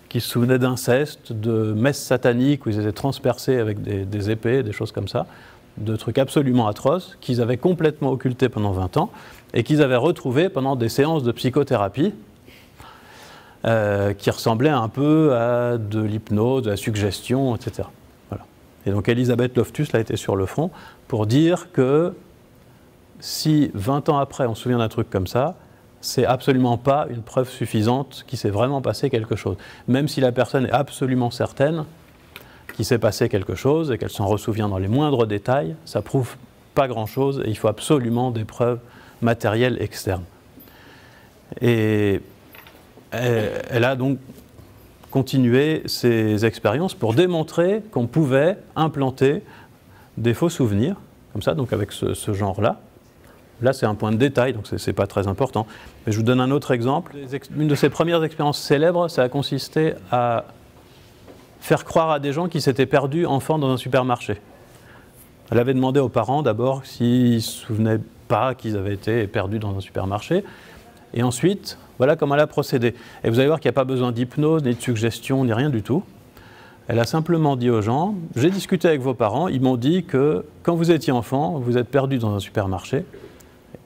Speaker 1: qui se souvenaient d'inceste, de messes sataniques où ils étaient transpercés avec des épées, des choses comme ça, de trucs absolument atroces qu'ils avaient complètement occultés pendant 20 ans et qu'ils avaient retrouvés pendant des séances de psychothérapie qui ressemblaient un peu à de l'hypnose, de la suggestion, etc. Voilà. Et donc Elizabeth Loftus là, était sur le front pour dire que si 20 ans après on se souvient d'un truc comme ça, c'est absolument pas une preuve suffisante qu'il s'est vraiment passé quelque chose. Même si la personne est absolument certaine qu'il s'est passé quelque chose et qu'elle s'en ressouvient dans les moindres détails, ça prouve pas grand-chose et il faut absolument des preuves matérielles externes. Et elle a donc continué ses expériences pour démontrer qu'on pouvait implanter des faux souvenirs, comme ça, donc avec ce genre-là. Là, c'est un point de détail, donc ce n'est pas très important. Mais je vous donne un autre exemple. Une de ses premières expériences célèbres, ça a consisté à faire croire à des gens qui s'étaient perdus enfants dans un supermarché. Elle avait demandé aux parents d'abord s'ils ne se souvenaient pas qu'ils avaient été perdus dans un supermarché. Et ensuite, voilà comment elle a procédé. Et vous allez voir qu'il n'y a pas besoin d'hypnose, ni de suggestion, ni rien du tout. Elle a simplement dit aux gens, j'ai discuté avec vos parents, ils m'ont dit que quand vous étiez enfant, vous êtes perdu dans un supermarché.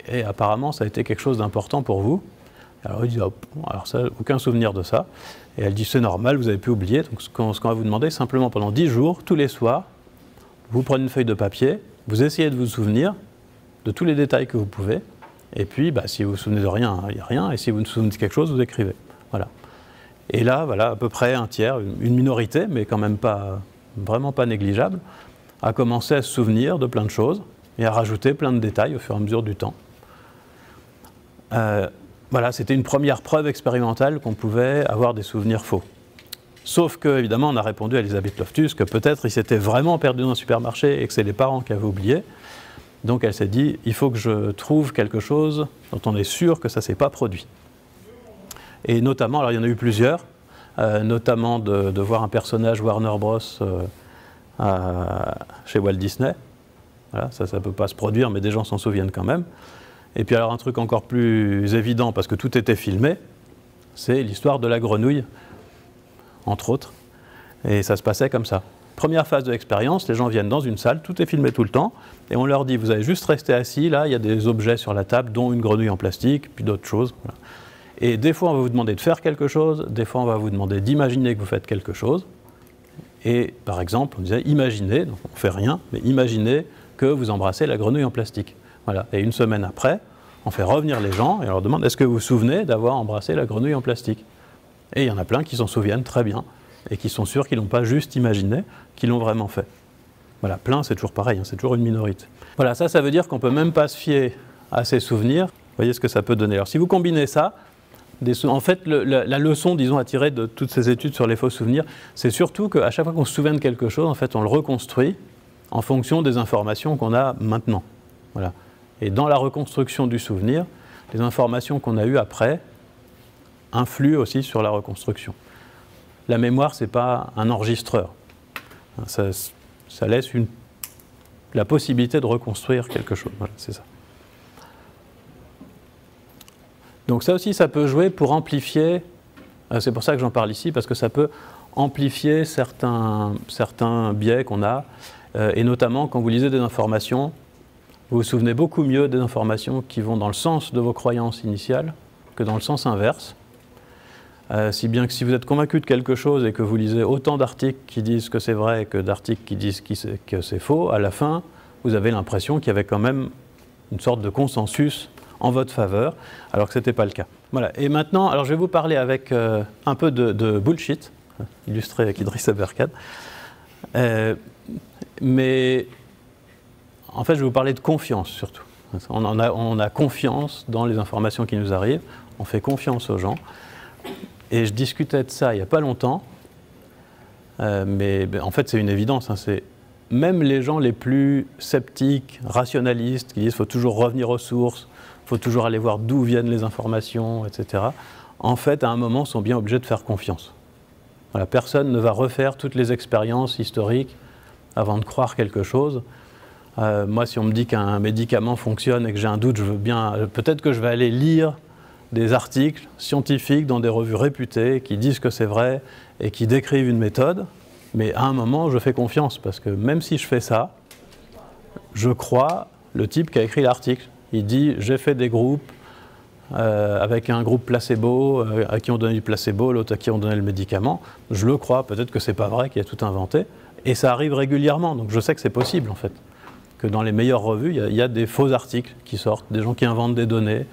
Speaker 1: Et apparemment, ça a été quelque chose d'important pour vous. Alors il dit, oh, alors ça, aucun souvenir de ça. Et elle dit, c'est normal, vous avez pu oublier. Donc ce qu'on va vous demander, simplement pendant 10 jours, tous les soirs, vous prenez une feuille de papier, vous essayez de vous souvenir de tous les détails que vous pouvez. Et puis, si vous vous souvenez de rien, il n'y a rien. Et si vous vous souvenez de quelque chose, vous écrivez. Voilà. Et là, voilà, à peu près un tiers, une minorité, mais quand même pas, vraiment pas négligeable, a commencé à se souvenir de plein de choses et à rajouter plein de détails au fur et à mesure du temps. Voilà, c'était une première preuve expérimentale qu'on pouvait avoir des souvenirs faux. Sauf que, évidemment, on a répondu à Elisabeth Loftus que peut-être il s'était vraiment perdu dans un supermarché et que c'est les parents qui avaient oublié. Donc elle s'est dit, il faut que je trouve quelque chose dont on est sûr que ça ne s'est pas produit. Et notamment, alors il y en a eu plusieurs, notamment de voir un personnage Warner Bros. Chez Walt Disney. Voilà, ça ne peut pas se produire, mais des gens s'en souviennent quand même. Et puis alors un truc encore plus évident, parce que tout était filmé, c'est l'histoire de la grenouille, entre autres. Et ça se passait comme ça. Première phase de l'expérience, les gens viennent dans une salle, tout est filmé tout le temps, et on leur dit, vous allez juste rester assis, là, il y a des objets sur la table, dont une grenouille en plastique, puis d'autres choses. Voilà. Et des fois, on va vous demander de faire quelque chose, des fois, on va vous demander d'imaginer que vous faites quelque chose. Et par exemple, on disait, imaginez, donc on ne fait rien, mais imaginez que vous embrassez la grenouille en plastique. Voilà. Et une semaine après, on fait revenir les gens et on leur demande, est-ce que vous vous souvenez d'avoir embrassé la grenouille en plastique? Et il y en a plein qui s'en souviennent très bien et qui sont sûrs qu'ils ne l'ont pas juste imaginé, qu'ils l'ont vraiment fait. Voilà, plein, c'est toujours pareil, hein, c'est toujours une minorité. Voilà, ça veut dire qu'on ne peut même pas se fier à ces souvenirs. Vous voyez ce que ça peut donner. Alors si vous combinez ça, en fait, la leçon, disons, à tirer de toutes ces études sur les faux souvenirs, c'est surtout qu'à chaque fois qu'on se souvient de quelque chose, en fait, on le reconstruit en fonction des informations qu'on a maintenant. Voilà. Et dans la reconstruction du souvenir, les informations qu'on a eues après influent aussi sur la reconstruction. La mémoire, ce n'est pas un enregistreur. Ça laisse la possibilité de reconstruire quelque chose. Voilà, c'est ça. Donc ça aussi, ça peut jouer pour amplifier, c'est pour ça que j'en parle ici, parce que ça peut amplifier certains biais qu'on a, et notamment quand vous lisez des informations, vous vous souvenez beaucoup mieux des informations qui vont dans le sens de vos croyances initiales que dans le sens inverse. Si bien que si vous êtes convaincu de quelque chose et que vous lisez autant d'articles qui disent que c'est vrai que d'articles qui disent que c'est faux, à la fin, vous avez l'impression qu'il y avait quand même une sorte de consensus en votre faveur, alors que ce n'était pas le cas. Voilà. Et maintenant, alors je vais vous parler avec un peu de bullshit, illustré avec Idriss Aberkane. Mais en fait, je vais vous parler de confiance surtout. On a confiance dans les informations qui nous arrivent, on fait confiance aux gens. Et je discutais de ça il n'y a pas longtemps, mais en fait c'est une évidence, hein, même les gens les plus sceptiques, rationalistes, qui disent qu'il faut toujours revenir aux sources, il faut toujours aller voir d'où viennent les informations, etc., en fait à un moment sont bien obligés de faire confiance. Voilà, personne ne va refaire toutes les expériences historiques avant de croire quelque chose. Moi, si on me dit qu'un médicament fonctionne et que j'ai un doute, je veux bien, peut-être que je vais aller lire des articles scientifiques dans des revues réputées qui disent que c'est vrai et qui décrivent une méthode, mais à un moment, je fais confiance parce que même si je fais ça, je crois le type qui a écrit l'article. Il dit « j'ai fait des groupes avec un groupe placebo, à qui on donnait du placebo, l'autre à qui on donnait le médicament ». Je le crois, peut-être que c'est pas vrai, qu'il a tout inventé, et ça arrive régulièrement, donc je sais que c'est possible en fait. que dans les meilleures revues, il y a des faux articles qui sortent, des gens qui inventent des données.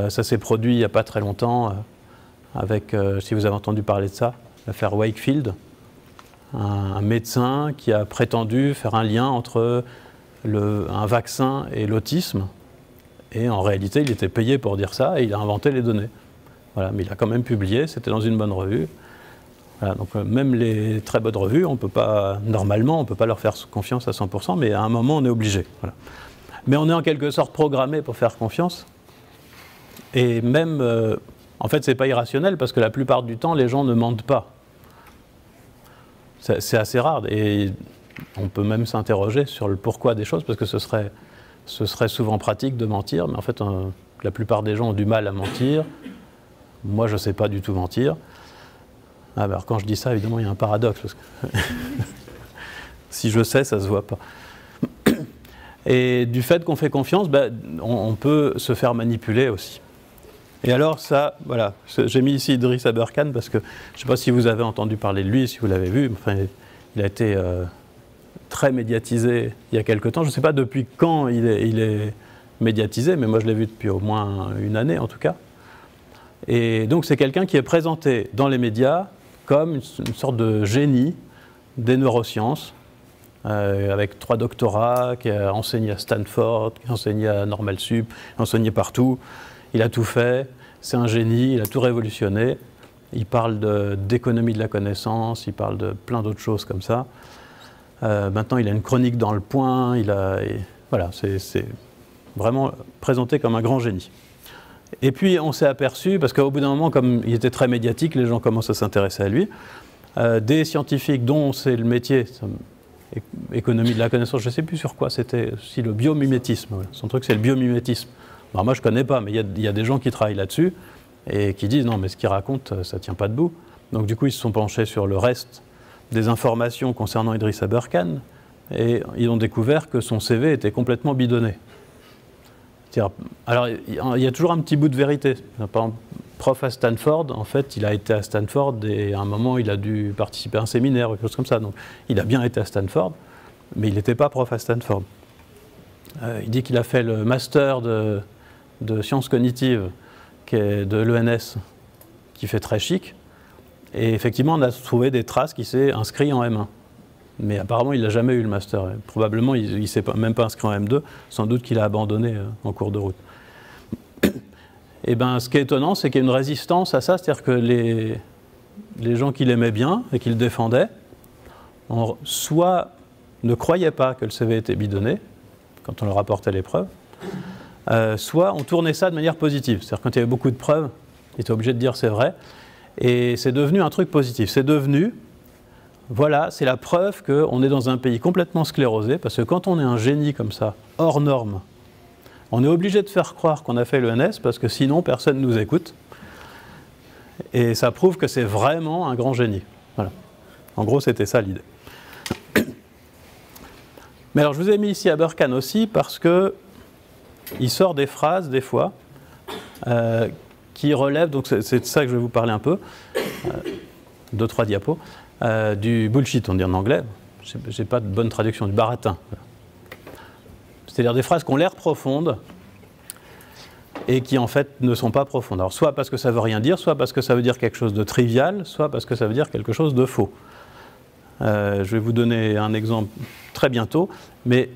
Speaker 1: Ça s'est produit il n'y a pas très longtemps avec, si vous avez entendu parler de ça, l'affaire Wakefield, un médecin qui a prétendu faire un lien entre un vaccin et l'autisme. Et en réalité, il était payé pour dire ça et il a inventé les données. Voilà, mais il a quand même publié, c'était dans une bonne revue. Voilà, donc même les très bonnes revues, normalement, on ne peut pas leur faire confiance à 100%, mais à un moment, on est obligé. Voilà. Mais on est en quelque sorte programmé pour faire confiance. Et même, en fait, ce n'est pas irrationnel parce que la plupart du temps, les gens ne mentent pas. C'est assez rare. Et on peut même s'interroger sur le pourquoi des choses parce que ce serait souvent pratique de mentir. Mais en fait, la plupart des gens ont du mal à mentir. Moi, je ne sais pas du tout mentir. Ah, alors quand je dis ça, évidemment, il y a un paradoxe. Parce que si je sais, ça ne se voit pas. Et du fait qu'on fait confiance, on peut se faire manipuler aussi. Et alors ça, voilà, j'ai mis ici Idriss Aberkan parce que je ne sais pas si vous avez entendu parler de lui, si vous l'avez vu. Enfin, il a été très médiatisé il y a quelque temps. Je ne sais pas depuis quand il est médiatisé, mais moi je l'ai vu depuis au moins une année en tout cas. Et donc c'est quelqu'un qui est présenté dans les médias comme une sorte de génie des neurosciences, avec 3 doctorats, qui a enseigné à Stanford, qui a enseigné à Normal Sup, qui a enseigné partout. Il a tout fait, c'est un génie, il a tout révolutionné. Il parle d'économie de la connaissance, il parle de plein d'autres choses comme ça. Maintenant, il a une chronique dans Le Point, voilà, c'est vraiment présenté comme un grand génie. Et puis, on s'est aperçu, parce qu'au bout d'un moment, comme il était très médiatique, les gens commencent à s'intéresser à lui, des scientifiques dont c'est le métier, économie de la connaissance, je ne sais plus sur quoi, c'était aussi le biomimétisme. Voilà. Son truc, c'est le biomimétisme. Alors moi, je ne connais pas, mais il y a des gens qui travaillent là-dessus et qui disent non, mais ce qu'il raconte, ça ne tient pas debout. Donc du coup, ils se sont penchés sur le reste des informations concernant Idriss Aberkan et ils ont découvert que son CV était complètement bidonné. Alors, il y a toujours un petit bout de vérité. Par exemple, prof à Stanford, en fait, il a été à Stanford et à un moment, il a dû participer à un séminaire ou quelque chose comme ça. Donc, il a bien été à Stanford, mais il n'était pas prof à Stanford. Il dit qu'il a fait le master de sciences cognitives qui est de l'ENS, qui fait très chic. Et effectivement, on a trouvé des traces qui s'est inscrit en M1. Mais apparemment, il n'a jamais eu le master. Probablement, il ne s'est même pas inscrit en M2. Sans doute qu'il a abandonné en cours de route. Et bien, ce qui est étonnant, c'est qu'il y a une résistance à ça. C'est-à-dire que les gens qui l'aimaient bien et qui le défendaient, soit ne croyaient pas que le CV était bidonné, quand on leur apportait les preuves, soit on tournait ça de manière positive. C'est-à-dire quand il y avait beaucoup de preuves, ils étaient obligés de dire c'est vrai. Et c'est devenu un truc positif. C'est devenu, voilà, c'est la preuve qu'on est dans un pays complètement sclérosé, parce que quand on est un génie comme ça, hors norme, on est obligé de faire croire qu'on a fait l'ENS, parce que sinon personne ne nous écoute. Et ça prouve que c'est vraiment un grand génie. Voilà. En gros, c'était ça l'idée. Mais alors, je vous ai mis ici Aberkan aussi, parce que il sort des phrases, des fois, qui relèvent, donc c'est de ça que je vais vous parler un peu, 2-3 diapos, du bullshit, on dit en anglais, j'ai pas de bonne traduction, du baratin. C'est-à-dire des phrases qui ont l'air profondes et qui en fait ne sont pas profondes. Alors soit parce que ça veut rien dire, soit parce que ça veut dire quelque chose de trivial, soit parce que ça veut dire quelque chose de faux. Je vais vous donner un exemple très bientôt, mais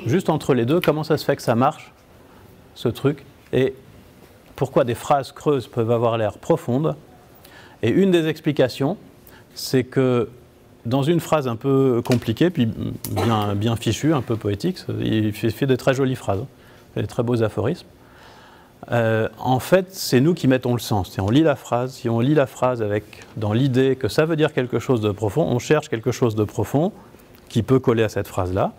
Speaker 1: juste entre les deux, comment ça se fait que ça marche, ce truc, et pourquoi des phrases creuses peuvent avoir l'air profondes. Et une des explications, c'est que dans une phrase un peu compliquée, puis bien fichue, un peu poétique, il fait des très jolies phrases, des très beaux aphorismes. En fait, c'est nous qui mettons le sens. On lit la phrase, si on lit la phrase dans l'idée que ça veut dire quelque chose de profond, on cherche quelque chose de profond qui peut coller à cette phrase-là,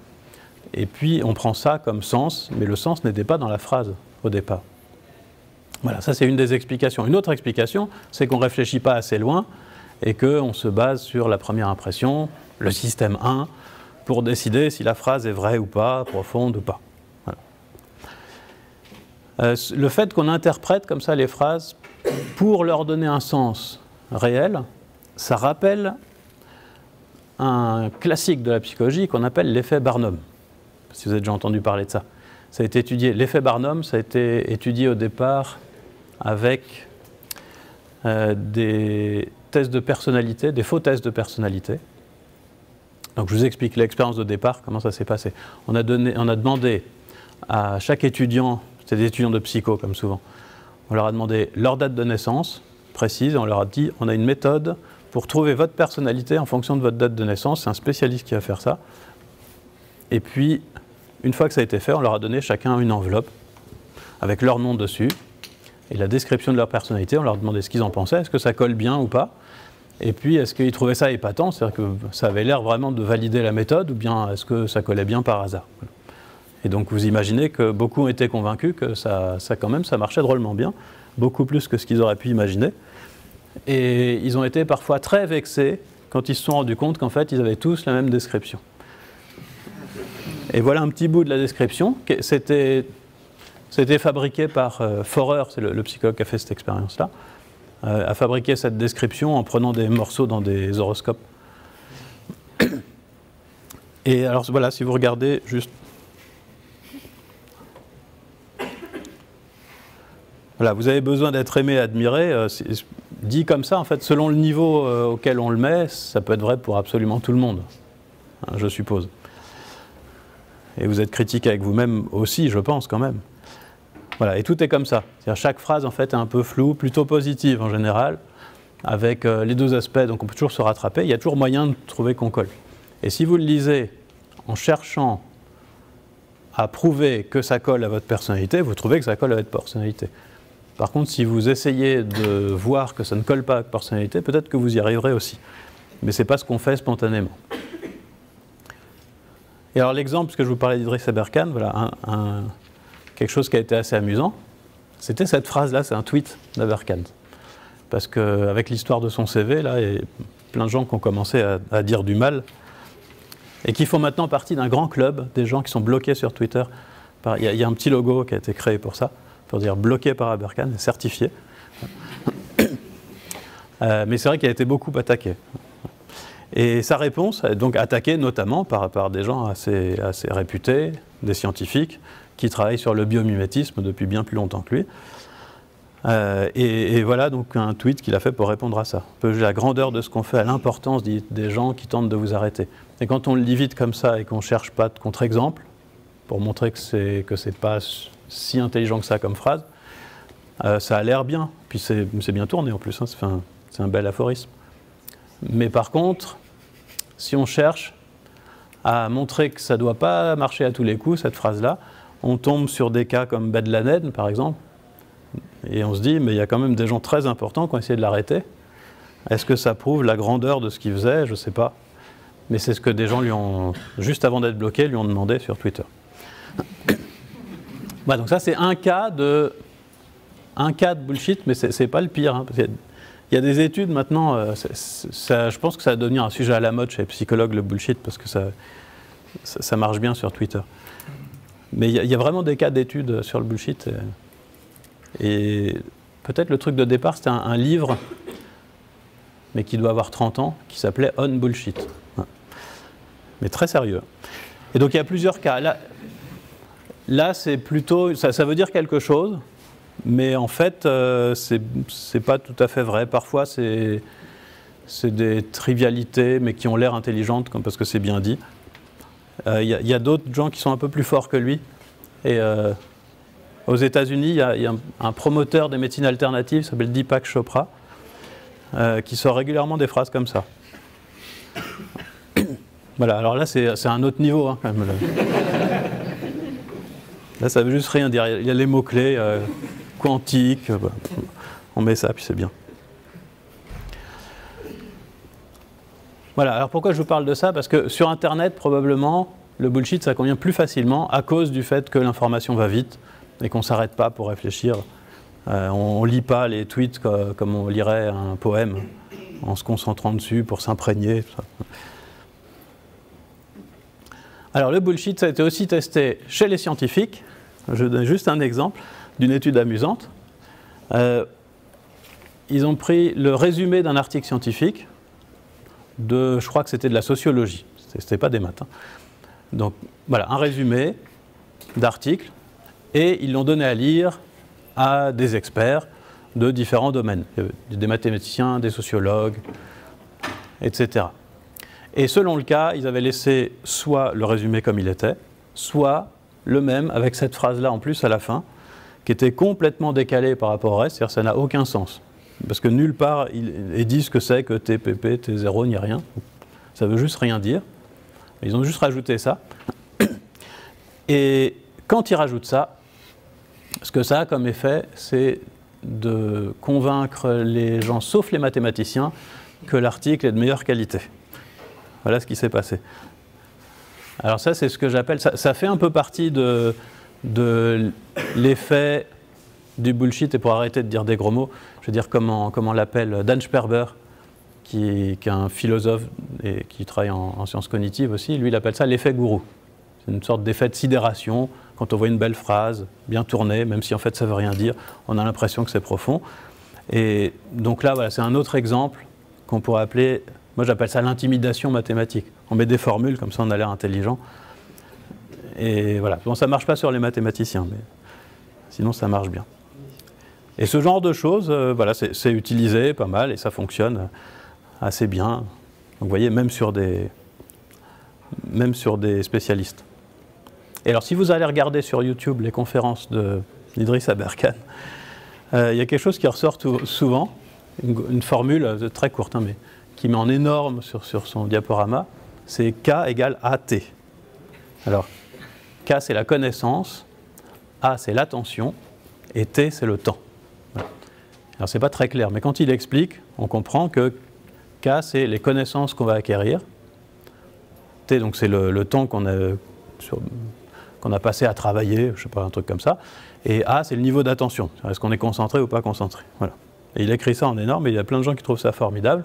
Speaker 1: et puis on prend ça comme sens, mais le sens n'était pas dans la phrase au départ. Voilà, ça c'est une des explications. Une autre explication, c'est qu'on ne réfléchit pas assez loin et qu'on se base sur la première impression, le système 1, pour décider si la phrase est vraie ou pas, profonde ou pas. Voilà. Le fait qu'on interprète comme ça les phrases pour leur donner un sens réel, ça rappelle un classique de la psychologie qu'on appelle l'effet Barnum. si vous avez déjà entendu parler de ça. Ça a été étudié, l'effet Barnum, ça a été étudié au départ avec des tests de personnalité, des faux tests de personnalité. Donc je vous explique l'expérience de départ, comment ça s'est passé. On a demandé à chaque étudiant, c'était des étudiants de psycho comme souvent, on leur a demandé leur date de naissance précise, et on leur a dit on a une méthode pour trouver votre personnalité en fonction de votre date de naissance, c'est un spécialiste qui va faire ça. Et puis, une fois que ça a été fait, on leur a donné chacun une enveloppe avec leur nom dessus et la description de leur personnalité, on leur demandait ce qu'ils en pensaient, est-ce que ça colle bien ou pas. Et puis, est-ce qu'ils trouvaient ça épatant, c'est-à-dire que ça avait l'air vraiment de valider la méthode, ou bien est-ce que ça collait bien par hasard. Et donc, vous imaginez que beaucoup étaient convaincus que ça quand même, ça marchait drôlement bien, beaucoup plus que ce qu'ils auraient pu imaginer. Et ils ont été parfois très vexés quand ils se sont rendus compte qu'en fait, ils avaient tous la même description. Et voilà un petit bout de la description. C'était fabriqué par Forer, c'est le psychologue qui a fait cette expérience-là, a fabriqué cette description en prenant des morceaux dans des horoscopes. Et alors voilà, si vous regardez juste... Voilà, vous avez besoin d'être aimé, admiré. Dit comme ça, en fait, selon le niveau auquel on le met, ça peut être vrai pour absolument tout le monde, hein, je suppose. Et vous êtes critique avec vous-même aussi, je pense, quand même. Voilà, et tout est comme ça. C'est-à-dire chaque phrase, en fait, est un peu floue, plutôt positive en général, avec les deux aspects, donc on peut toujours se rattraper. Il y a toujours moyen de trouver qu'on colle. Et si vous le lisez en cherchant à prouver que ça colle à votre personnalité, vous trouvez que ça colle à votre personnalité. Par contre, si vous essayez de voir que ça ne colle pas à votre personnalité, peut-être que vous y arriverez aussi. Mais ce n'est pas ce qu'on fait spontanément. Et alors l'exemple, puisque je vous parlais d'Idriss Aberkan, voilà quelque chose qui a été assez amusant, c'était cette phrase-là, c'est un tweet d'Aberkan. Parce qu'avec l'histoire de son CV, là, il y a plein de gens qui ont commencé à dire du mal, et qui font maintenant partie d'un grand club, des gens qui sont bloqués sur Twitter. Il y a un petit logo qui a été créé pour ça, pour dire bloqué par Aberkan, certifié. Mais c'est vrai qu'il a été beaucoup attaqué. Et sa réponse est donc attaquée notamment par des gens assez réputés, des scientifiques, qui travaillent sur le biomimétisme depuis bien plus longtemps que lui. Et voilà donc un tweet qu'il a fait pour répondre à ça. Un peu la grandeur de ce qu'on fait à l'importance des gens qui tentent de vous arrêter. Et quand on le lit vite comme ça et qu'on ne cherche pas de contre-exemple, pour montrer que c'est pas si intelligent que ça comme phrase, ça a l'air bien. Puis c'est bien tourné en plus, hein, c'est un bel aphorisme. Mais par contre, si on cherche à montrer que ça ne doit pas marcher à tous les coups, cette phrase-là, on tombe sur des cas comme Ben Laden, par exemple, et on se dit, mais il y a quand même des gens très importants qui ont essayé de l'arrêter. Est-ce que ça prouve la grandeur de ce qu'il faisait? Je ne sais pas. Mais c'est ce que des gens lui ont, juste avant d'être bloqué, lui ont demandé sur Twitter. Voilà, donc ça, c'est un cas de bullshit, mais ce n'est pas le pire. Hein, parce qu'il y a des études maintenant, je pense que ça va devenir un sujet à la mode chez les psychologues, le bullshit, parce que ça marche bien sur Twitter. Mais il y a vraiment des cas d'études sur le bullshit. Et peut-être le truc de départ, c'était un livre, mais qui doit avoir 30 ans, qui s'appelait On Bullshit. Mais très sérieux. Et donc il y a plusieurs cas. Là c'est plutôt, ça veut dire quelque chose, mais en fait, c'est pas tout à fait vrai. Parfois, c'est des trivialités, mais qui ont l'air intelligentes, parce que c'est bien dit. Il y a d'autres gens qui sont un peu plus forts que lui. Et aux États-Unis, il y a un promoteur des médecines alternatives, qui s'appelle Deepak Chopra, qui sort régulièrement des phrases comme ça. Voilà, alors là, c'est un autre niveau, hein, quand même. Là, ça veut juste rien dire. Il y a les mots-clés, quantique, on met ça, puis c'est bien. Voilà, alors pourquoi je vous parle de ça? Parce que sur Internet, probablement, le bullshit, ça convient plus facilement à cause du fait que l'information va vite et qu'on ne s'arrête pas pour réfléchir. On ne lit pas les tweets comme on lirait un poème, en se concentrant dessus pour s'imprégner. Alors le bullshit, ça a été aussi testé chez les scientifiques. Je donne juste un exemple d'une étude amusante. Ils ont pris le résumé d'un article scientifique, je crois que c'était de la sociologie, c'était pas des maths, hein, Donc voilà, un résumé d'articles, et ils l'ont donné à lire à des experts de différents domaines, des mathématiciens, des sociologues, etc. Et selon le cas, ils avaient laissé soit le résumé comme il était, soit le même avec cette phrase-là en plus à la fin, qui était complètement décalée par rapport au reste, c'est-à-dire que ça n'a aucun sens. Parce que nulle part, ils disent ce que c'est que TPP, T0, ni rien. Ça veut juste rien dire. Ils ont juste rajouté ça. Et quand ils rajoutent ça, ce que ça a comme effet, c'est de convaincre les gens, sauf les mathématiciens, que l'article est de meilleure qualité. Voilà ce qui s'est passé. Alors ça, c'est ce que j'appelle... Ça fait un peu partie de l'effet du bullshit, et pour arrêter de dire des gros mots, je veux dire comment on l'appelle, Dan Sperber, qui est un philosophe et qui travaille en sciences cognitives aussi, lui il appelle ça l'effet gourou. C'est une sorte d'effet de sidération. Quand on voit une belle phrase, bien tournée, même si en fait ça ne veut rien dire, on a l'impression que c'est profond. Et donc là, voilà, c'est un autre exemple qu'on pourrait appeler, moi j'appelle ça l'intimidation mathématique. On met des formules, comme ça on a l'air intelligent. Et voilà, bon, ça ne marche pas sur les mathématiciens, mais sinon ça marche bien. Et ce genre de choses, voilà, c'est utilisé pas mal et ça fonctionne assez bien. Donc vous voyez, même sur des spécialistes. Et alors, si vous allez regarder sur YouTube les conférences d'Idriss Aberkan, il y a quelque chose qui ressort souvent, une formule très courte, hein, mais qui met en énorme sur son diaporama, c'est K égale AT. Alors, K, c'est la connaissance, A, c'est l'attention, et T, c'est le temps. Voilà. Alors, c'est pas très clair, mais quand il explique, on comprend que K, c'est les connaissances qu'on va acquérir, T, donc c'est le temps qu'on a passé à travailler, je sais pas, un truc comme ça. Et A, c'est le niveau d'attention. Est-ce qu'on est concentré ou pas concentré? Voilà. Et il écrit ça en énorme, et il y a plein de gens qui trouvent ça formidable.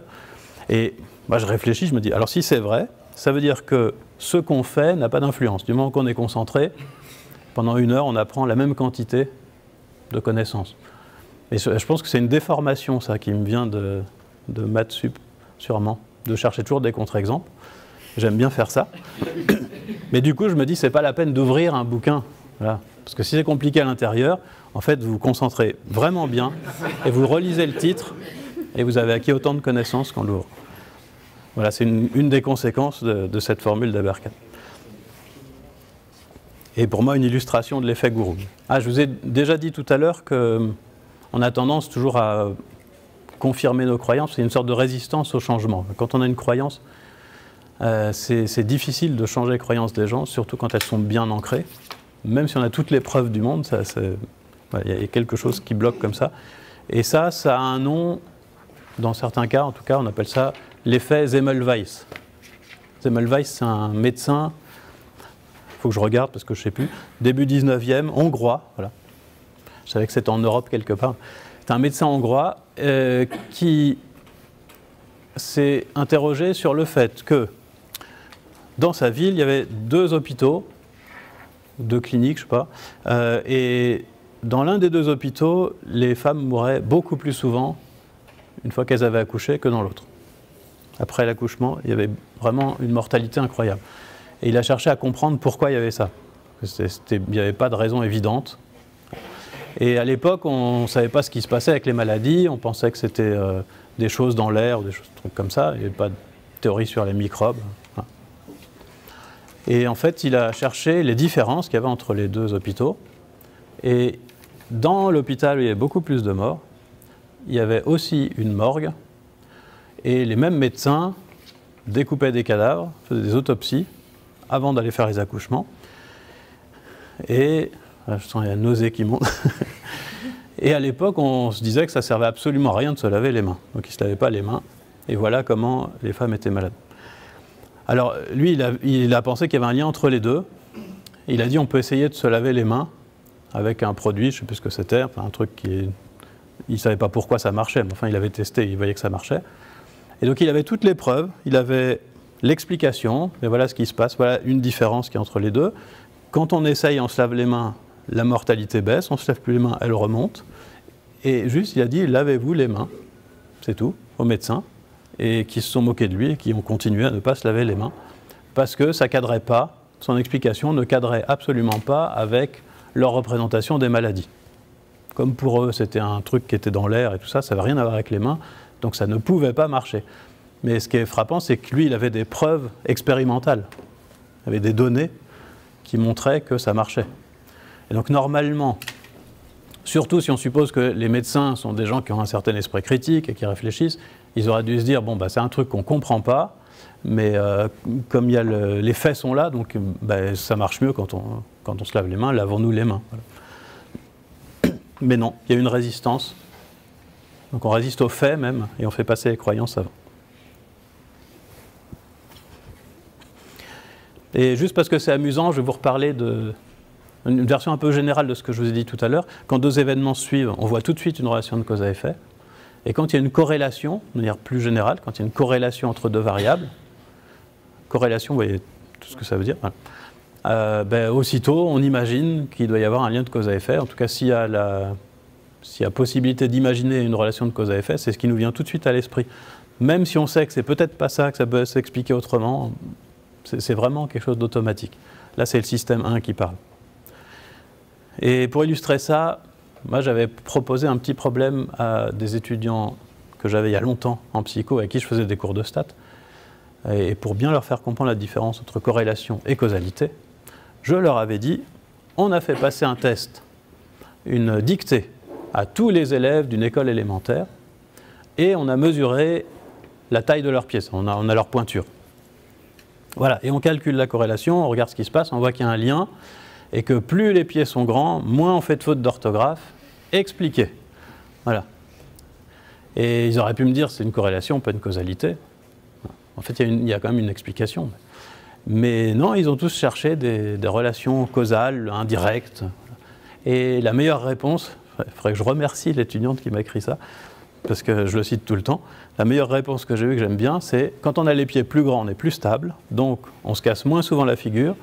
Speaker 1: Et moi, je réfléchis, je me dis, alors si c'est vrai, ça veut dire que ce qu'on fait n'a pas d'influence. Du moment qu'on est concentré, pendant 1 heure, on apprend la même quantité de connaissances. Et je pense que c'est une déformation, ça, qui me vient de maths sup, sûrement, de chercher toujours des contre-exemples. J'aime bien faire ça. Mais du coup, je me dis, c'est pas la peine d'ouvrir un bouquin. Voilà. Parce que si c'est compliqué à l'intérieur, en fait, vous vous concentrez vraiment bien et vous relisez le titre et vous avez acquis autant de connaissances qu'en l'ouvre. Voilà, c'est une des conséquences de cette formule d'Aberkan. Et pour moi, une illustration de l'effet gourou. Ah, je vous ai déjà dit tout à l'heure qu'on a tendance toujours à confirmer nos croyances. C'est une sorte de résistance au changement. Quand on a une croyance, c'est difficile de changer les croyances des gens, surtout quand elles sont bien ancrées. Même si on a toutes les preuves du monde, voilà, y a quelque chose qui bloque comme ça. Et ça a un nom, dans certains cas, en tout cas, on appelle ça l'effet Semmelweis. Semmelweis, c'est un médecin, il faut que je regarde parce que je ne sais plus, début 19e, hongrois, voilà. Je savais que c'était en Europe quelque part. C'est un médecin hongrois qui s'est interrogé sur le fait que dans sa ville, il y avait 2 hôpitaux, 2 cliniques, je ne sais pas, et dans l'un des 2 hôpitaux, les femmes mouraient beaucoup plus souvent une fois qu'elles avaient accouché que dans l'autre. Après l'accouchement, il y avait vraiment une mortalité incroyable. Et il a cherché à comprendre pourquoi il y avait ça. Il n'y avait pas de raison évidente. Et à l'époque, on ne savait pas ce qui se passait avec les maladies, on pensait que c'était des choses dans l'air ou des trucs comme ça, il n'y avait pas de théorie sur les microbes. Voilà. Et en fait, il a cherché les différences qu'il y avait entre les 2 hôpitaux. Et dans l'hôpital où il y avait beaucoup plus de morts, il y avait aussi une morgue. Et les mêmes médecins découpaient des cadavres, faisaient des autopsies avant d'aller faire les accouchements. Et je sens qu'il y a une nausée qui monte. Et à l'époque, on se disait que ça servait absolument à rien de se laver les mains. Donc ils ne se lavaient pas les mains. Et voilà comment les femmes étaient malades. Alors lui, il a pensé qu'il y avait un lien entre les deux. Il a dit on peut essayer de se laver les mains avec un produit, je ne sais plus ce que c'était, enfin, un truc qui... Il ne savait pas pourquoi ça marchait, mais enfin il avait testé, il voyait que ça marchait. Et donc il avait toutes les preuves, il avait l'explication, et voilà ce qui se passe, voilà une différence qui est entre les deux. Quand on essaye, on se lave les mains, la mortalité baisse, on ne se lave plus les mains, elle remonte. Et juste, il a dit, lavez-vous les mains, c'est tout, aux médecins, et qui se sont moqués de lui et qui ont continué à ne pas se laver les mains, parce que ça ne cadrait pas son explication ne cadrait absolument pas avec leur représentation des maladies. Comme pour eux, c'était un truc qui était dans l'air et tout ça, ça n'avait rien à voir avec les mains, donc ça ne pouvait pas marcher. Mais ce qui est frappant, c'est que lui, il avait des preuves expérimentales. Il avait des données qui montraient que ça marchait. Et donc normalement, surtout si on suppose que les médecins sont des gens qui ont un certain esprit critique et qui réfléchissent, ils auraient dû se dire, bon, bah, c'est un truc qu'on ne comprend pas, mais comme il y a les faits sont là, donc bah, ça marche mieux quand on se lave les mains, lavons-nous les mains. Voilà. Mais non, il y a une résistance. Donc on résiste aux faits même, et on fait passer les croyances avant. Et juste parce que c'est amusant, je vais vous reparler d'une version un peu générale de ce que je vous ai dit tout à l'heure. Quand deux événements se suivent, on voit tout de suite une relation de cause à effet. Et quand il y a une corrélation, de manière plus générale, quand il y a une corrélation entre deux variables, corrélation, vous voyez tout ce que ça veut dire, voilà. Ben, aussitôt, on imagine qu'il doit y avoir un lien de cause à effet. En tout cas, s'il y a possibilité d'imaginer une relation de cause à effet, c'est ce qui nous vient tout de suite à l'esprit. Même si on sait que c'est peut-être pas ça, que ça peut s'expliquer autrement, c'est vraiment quelque chose d'automatique. Là, c'est le système 1 qui parle. Et pour illustrer ça, moi, j'avais proposé un petit problème à des étudiants que j'avais il y a longtemps en psycho, avec qui je faisais des cours de stats. Et pour bien leur faire comprendre la différence entre corrélation et causalité, je leur avais dit, on a fait passer un test, une dictée, à tous les élèves d'une école élémentaire, et on a mesuré la taille de leurs pieds, on a leur pointure. Voilà, et on calcule la corrélation, on regarde ce qui se passe, on voit qu'il y a un lien, et que plus les pieds sont grands, moins on fait de fautes d'orthographe expliquées. Voilà. Et ils auraient pu me dire c'est une corrélation, pas une causalité. En fait, il y a quand même une explication. Mais non, ils ont tous cherché des relations causales, indirectes. Et la meilleure réponse, il faudrait que je remercie l'étudiante qui m'a écrit ça, parce que je le cite tout le temps, la meilleure réponse que j'ai eue, que j'aime bien, c'est quand on a les pieds plus grands, on est plus stable, donc on se casse moins souvent la figure,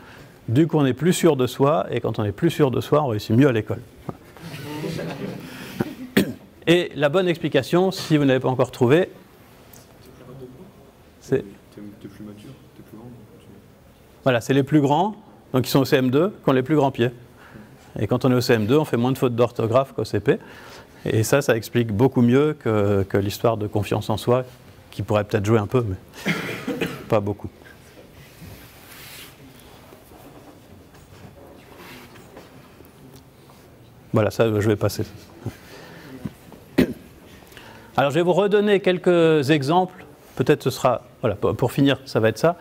Speaker 1: du coup on est plus sûr de soi, et quand on est plus sûr de soi, on réussit mieux à l'école. Et la bonne explication, si vous n'avez pas encore trouvé, c'est... T'es plus mature, t'es plus grand. Voilà, c'est les plus grands, donc ils sont au CM2, qui ont les plus grands pieds. Et quand on est au CM2, on fait moins de fautes d'orthographe qu'au CP. Et ça explique beaucoup mieux que l'histoire de confiance en soi, qui pourrait peut-être jouer un peu, mais pas beaucoup. Voilà, ça, je vais passer. Alors, je vais vous redonner quelques exemples. Peut-être ce sera, voilà, pour finir, ça va être ça.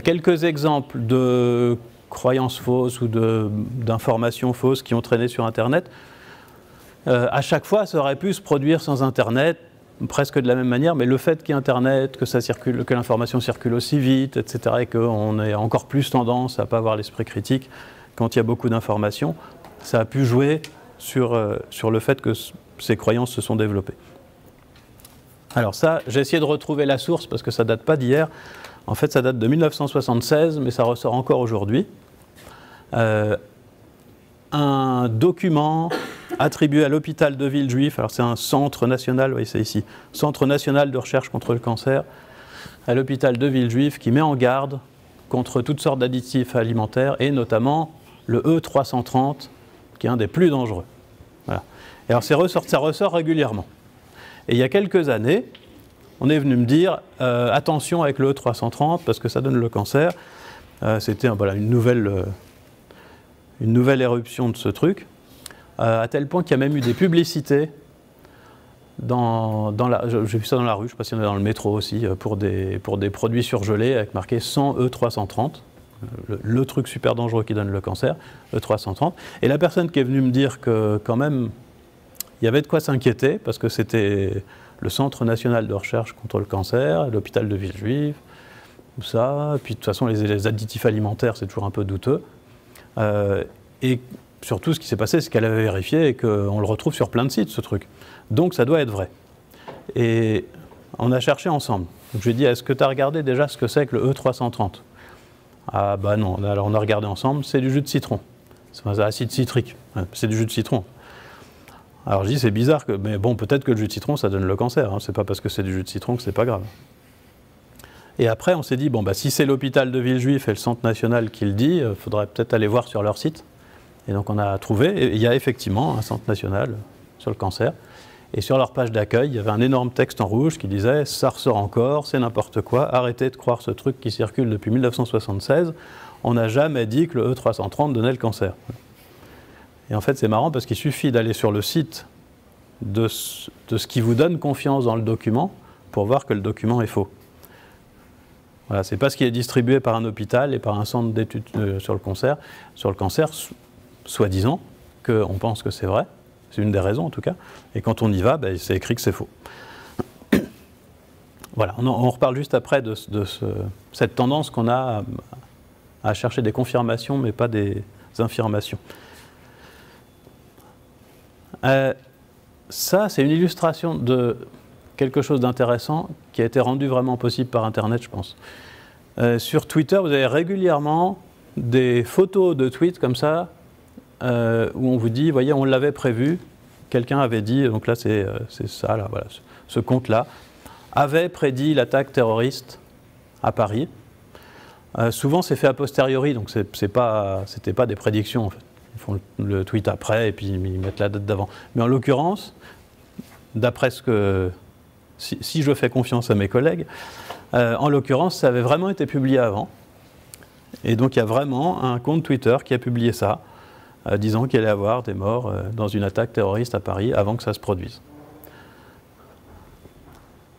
Speaker 1: Quelques exemples de croyances fausses ou d'informations fausses qui ont traîné sur Internet. À chaque fois, ça aurait pu se produire sans Internet, presque de la même manière, mais le fait qu'il y ait Internet, que ça circule, que l'information circule aussi vite, etc., et qu'on ait encore plus tendance à ne pas avoir l'esprit critique quand il y a beaucoup d'informations, ça a pu jouer sur le fait que ces croyances se sont développées. Alors ça, j'ai essayé de retrouver la source parce que ça ne date pas d'hier. En fait, ça date de 1976, mais ça ressort encore aujourd'hui. Un document attribué à l'hôpital de Villejuif, alors c'est un centre national, oui c'est ici, Centre national de recherche contre le cancer, à l'hôpital de Villejuif, qui met en garde contre toutes sortes d'additifs alimentaires, et notamment le E330, qui est un des plus dangereux. Voilà. Et alors ça ressort régulièrement. Et il y a quelques années, on est venu me dire attention avec le E330 parce que ça donne le cancer. C'était voilà, une nouvelle éruption de ce truc, à tel point qu'il y a même eu des publicités j'ai vu ça dans la rue, je ne sais pas si on est dans le métro aussi, pour des produits surgelés avec marqué 100 E330, le truc super dangereux qui donne le cancer, E330. Et la personne qui est venue me dire que quand même, il y avait de quoi s'inquiéter, parce que c'était le Centre national de recherche contre le cancer, l'hôpital de Villejuif, tout ça. Puis de toute façon, les additifs alimentaires, c'est toujours un peu douteux. Et surtout, ce qui s'est passé, c'est qu'elle avait vérifié et qu'on le retrouve sur plein de sites, ce truc. Donc, ça doit être vrai. Et on a cherché ensemble. Donc, je lui ai dit, est-ce que tu as regardé déjà ce que c'est que le E330 ? Ah bah non, alors on a regardé ensemble, c'est du jus de citron. C'est un acide citrique, c'est du jus de citron. Alors je dis, c'est bizarre, mais bon, peut-être que le jus de citron, ça donne le cancer. Hein. C'est pas parce que c'est du jus de citron que c'est pas grave. Et après, on s'est dit, bon, bah, si c'est l'hôpital de Villejuif et le Centre national qui le dit, il faudrait peut-être aller voir sur leur site. Et donc on a trouvé, et il y a effectivement un Centre national sur le cancer. Et sur leur page d'accueil, il y avait un énorme texte en rouge qui disait « Ça ressort encore, c'est n'importe quoi, arrêtez de croire ce truc qui circule depuis 1976. On n'a jamais dit que le E330 donnait le cancer. » Et en fait, c'est marrant parce qu'il suffit d'aller sur le site de ce qui vous donne confiance dans le document pour voir que le document est faux. Voilà, c'est pas ce qui est distribué par un hôpital et par un centre d'études sur le cancer, soi-disant, qu'on pense que c'est vrai. C'est une des raisons en tout cas. Et quand on y va, ben, c'est écrit que c'est faux. Voilà, on reparle juste après de cette tendance qu'on a à chercher des confirmations, mais pas des infirmations. Ça, c'est une illustration de quelque chose d'intéressant qui a été rendu vraiment possible par Internet, je pense. Sur Twitter, vous avez régulièrement des photos de tweets comme ça, où on vous dit, voyez, on l'avait prévu, quelqu'un avait dit, donc là c'est ça, là, voilà, ce compte-là, avait prédit l'attaque terroriste à Paris. Souvent c'est fait a posteriori, donc c'était pas des prédictions en fait. Ils font le tweet après et puis ils mettent la date d'avant. Mais en l'occurrence, d'après ce que... Si je fais confiance à mes collègues, en l'occurrence ça avait vraiment été publié avant. Et donc il y a vraiment un compte Twitter qui a publié ça, disant qu'il allait y avoir des morts dans une attaque terroriste à Paris avant que ça se produise.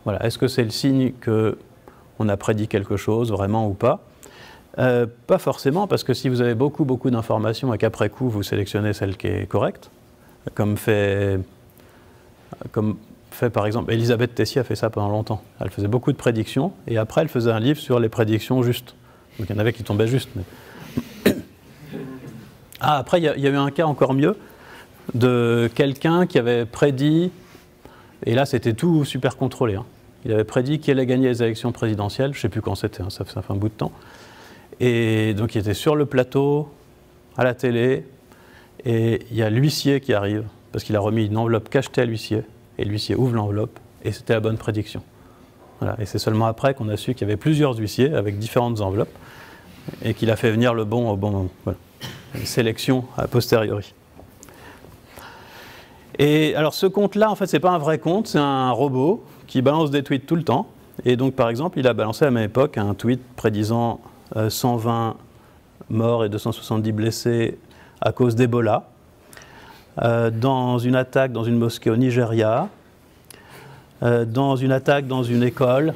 Speaker 1: Voilà. Est-ce que c'est le signe qu'on a prédit quelque chose, vraiment ou pas? Pas forcément, parce que si vous avez beaucoup d'informations et qu'après coup vous sélectionnez celle qui est correcte, comme fait par exemple, Elisabeth Tessier a fait ça pendant longtemps. Elle faisait beaucoup de prédictions, et après elle faisait un livre sur les prédictions justes. Donc il y en avait qui tombaient justes. Mais... Ah, après il y a eu un cas encore mieux, de quelqu'un qui avait prédit, et là c'était tout super contrôlé, hein. Il avait prédit qui allait gagner les élections présidentielles, je ne sais plus quand c'était, hein, ça fait un bout de temps. Et donc il était sur le plateau, à la télé, et il y a l'huissier qui arrive, parce qu'il a remis une enveloppe cachetée à l'huissier, et l'huissier ouvre l'enveloppe, et c'était la bonne prédiction. Voilà. Et c'est seulement après qu'on a su qu'il y avait plusieurs huissiers avec différentes enveloppes, et qu'il a fait venir le bon au bon moment. Voilà. Une sélection a posteriori. Et alors ce compte-là, en fait, c'est pas un vrai compte, c'est un robot qui balance des tweets tout le temps. Et donc, par exemple, il a balancé à la même époque un tweet prédisant 120 morts et 270 blessés à cause d'Ebola, dans une attaque dans une mosquée au Nigeria, dans une attaque dans une école,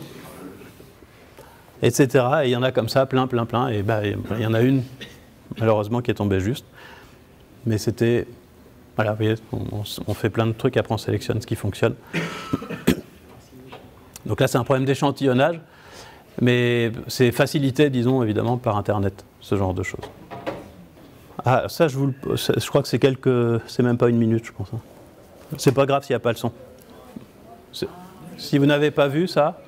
Speaker 1: etc. Et il y en a comme ça, plein. Et ben, il y en a une, malheureusement, qui est tombée juste. Mais c'était... Voilà, vous voyez, on fait plein de trucs, après on sélectionne ce qui fonctionne. Donc là, c'est un problème d'échantillonnage, mais c'est facilité, disons, évidemment, par Internet, ce genre de choses. Ah, ça, je crois que c'est même pas une minute, je pense. Hein. C'est pas grave s'il n'y a pas le son. Si vous n'avez pas vu ça,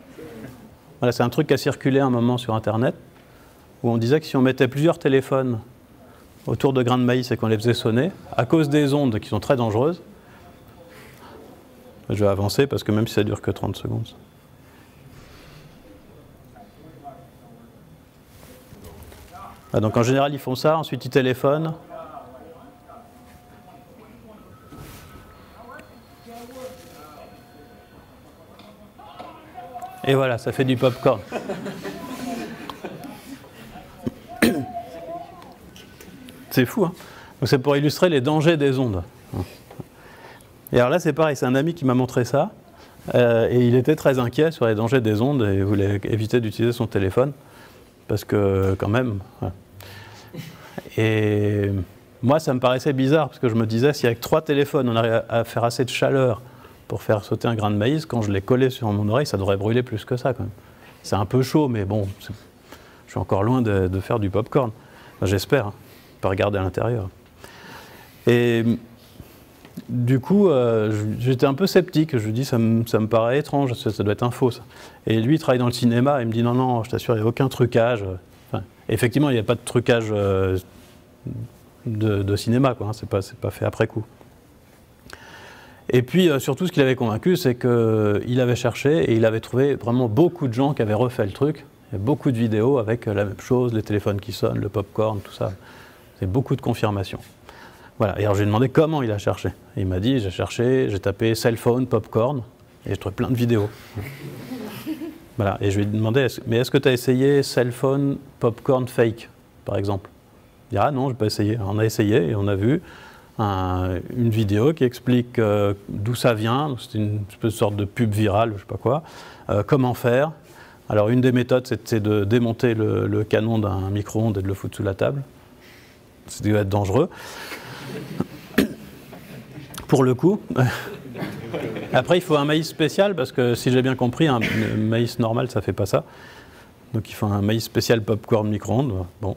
Speaker 1: voilà, c'est un truc qui a circulé un moment sur Internet, où on disait que si on mettait plusieurs téléphones autour de grains de maïs et qu'on les faisait sonner, à cause des ondes qui sont très dangereuses, je vais avancer parce que même si ça dure que 30 secondes. Ah, donc en général ils font ça, ensuite ils téléphonent. Et voilà, ça fait du popcorn. C'est fou, hein. Donc c'est pour illustrer les dangers des ondes. Et alors là c'est pareil, c'est un ami qui m'a montré ça, et il était très inquiet sur les dangers des ondes et voulait éviter d'utiliser son téléphone. Parce que, quand même... Voilà. Et moi, ça me paraissait bizarre, parce que je me disais, si avec 3 téléphones, on arrive à faire assez de chaleur pour faire sauter un grain de maïs, quand je l'ai collé sur mon oreille, ça devrait brûler plus que ça, quand même. C'est un peu chaud, mais bon, je suis encore loin de faire du popcorn. Enfin, j'espère, hein. Pas regarder à l'intérieur. Et du coup, j'étais un peu sceptique. Je lui dis, ça me paraît étrange, ça doit être un faux, ça. Et lui, il travaille dans le cinéma, il me dit, non, je t'assure, il n'y a aucun trucage. Enfin, effectivement, il n'y a pas de trucage de cinéma, quoi, hein, c'est pas fait après coup. Et puis, surtout, ce qu'il avait convaincu, c'est qu'il avait cherché et il avait trouvé vraiment beaucoup de gens qui avaient refait le truc Il y a beaucoup de vidéos avec la même chose, les téléphones qui sonnent, le popcorn, tout ça. C'est beaucoup de confirmations. Voilà. Et alors, j'ai demandé comment il a cherché. Et il m'a dit, j'ai cherché, j'ai tapé cell phone, popcorn, et j'ai trouvé plein de vidéos. Voilà. Et je lui ai demandé, mais est-ce que tu as essayé cell phone, popcorn fake, par exemple? Il dit, ah non, je n'ai pas essayé. Alors, on a essayé et on a vu une vidéo qui explique d'où ça vient. C'est une sorte de pub virale, je ne sais pas quoi. Comment faire. Alors, une des méthodes, c'est de démonter le canon d'un micro-ondes et de le foutre sous la table. Ça doit être dangereux. Pour le coup. Après, il faut un maïs spécial, parce que si j'ai bien compris, un maïs normal, ça ne fait pas ça. Donc, il faut un maïs spécial popcorn micro-ondes. Bon.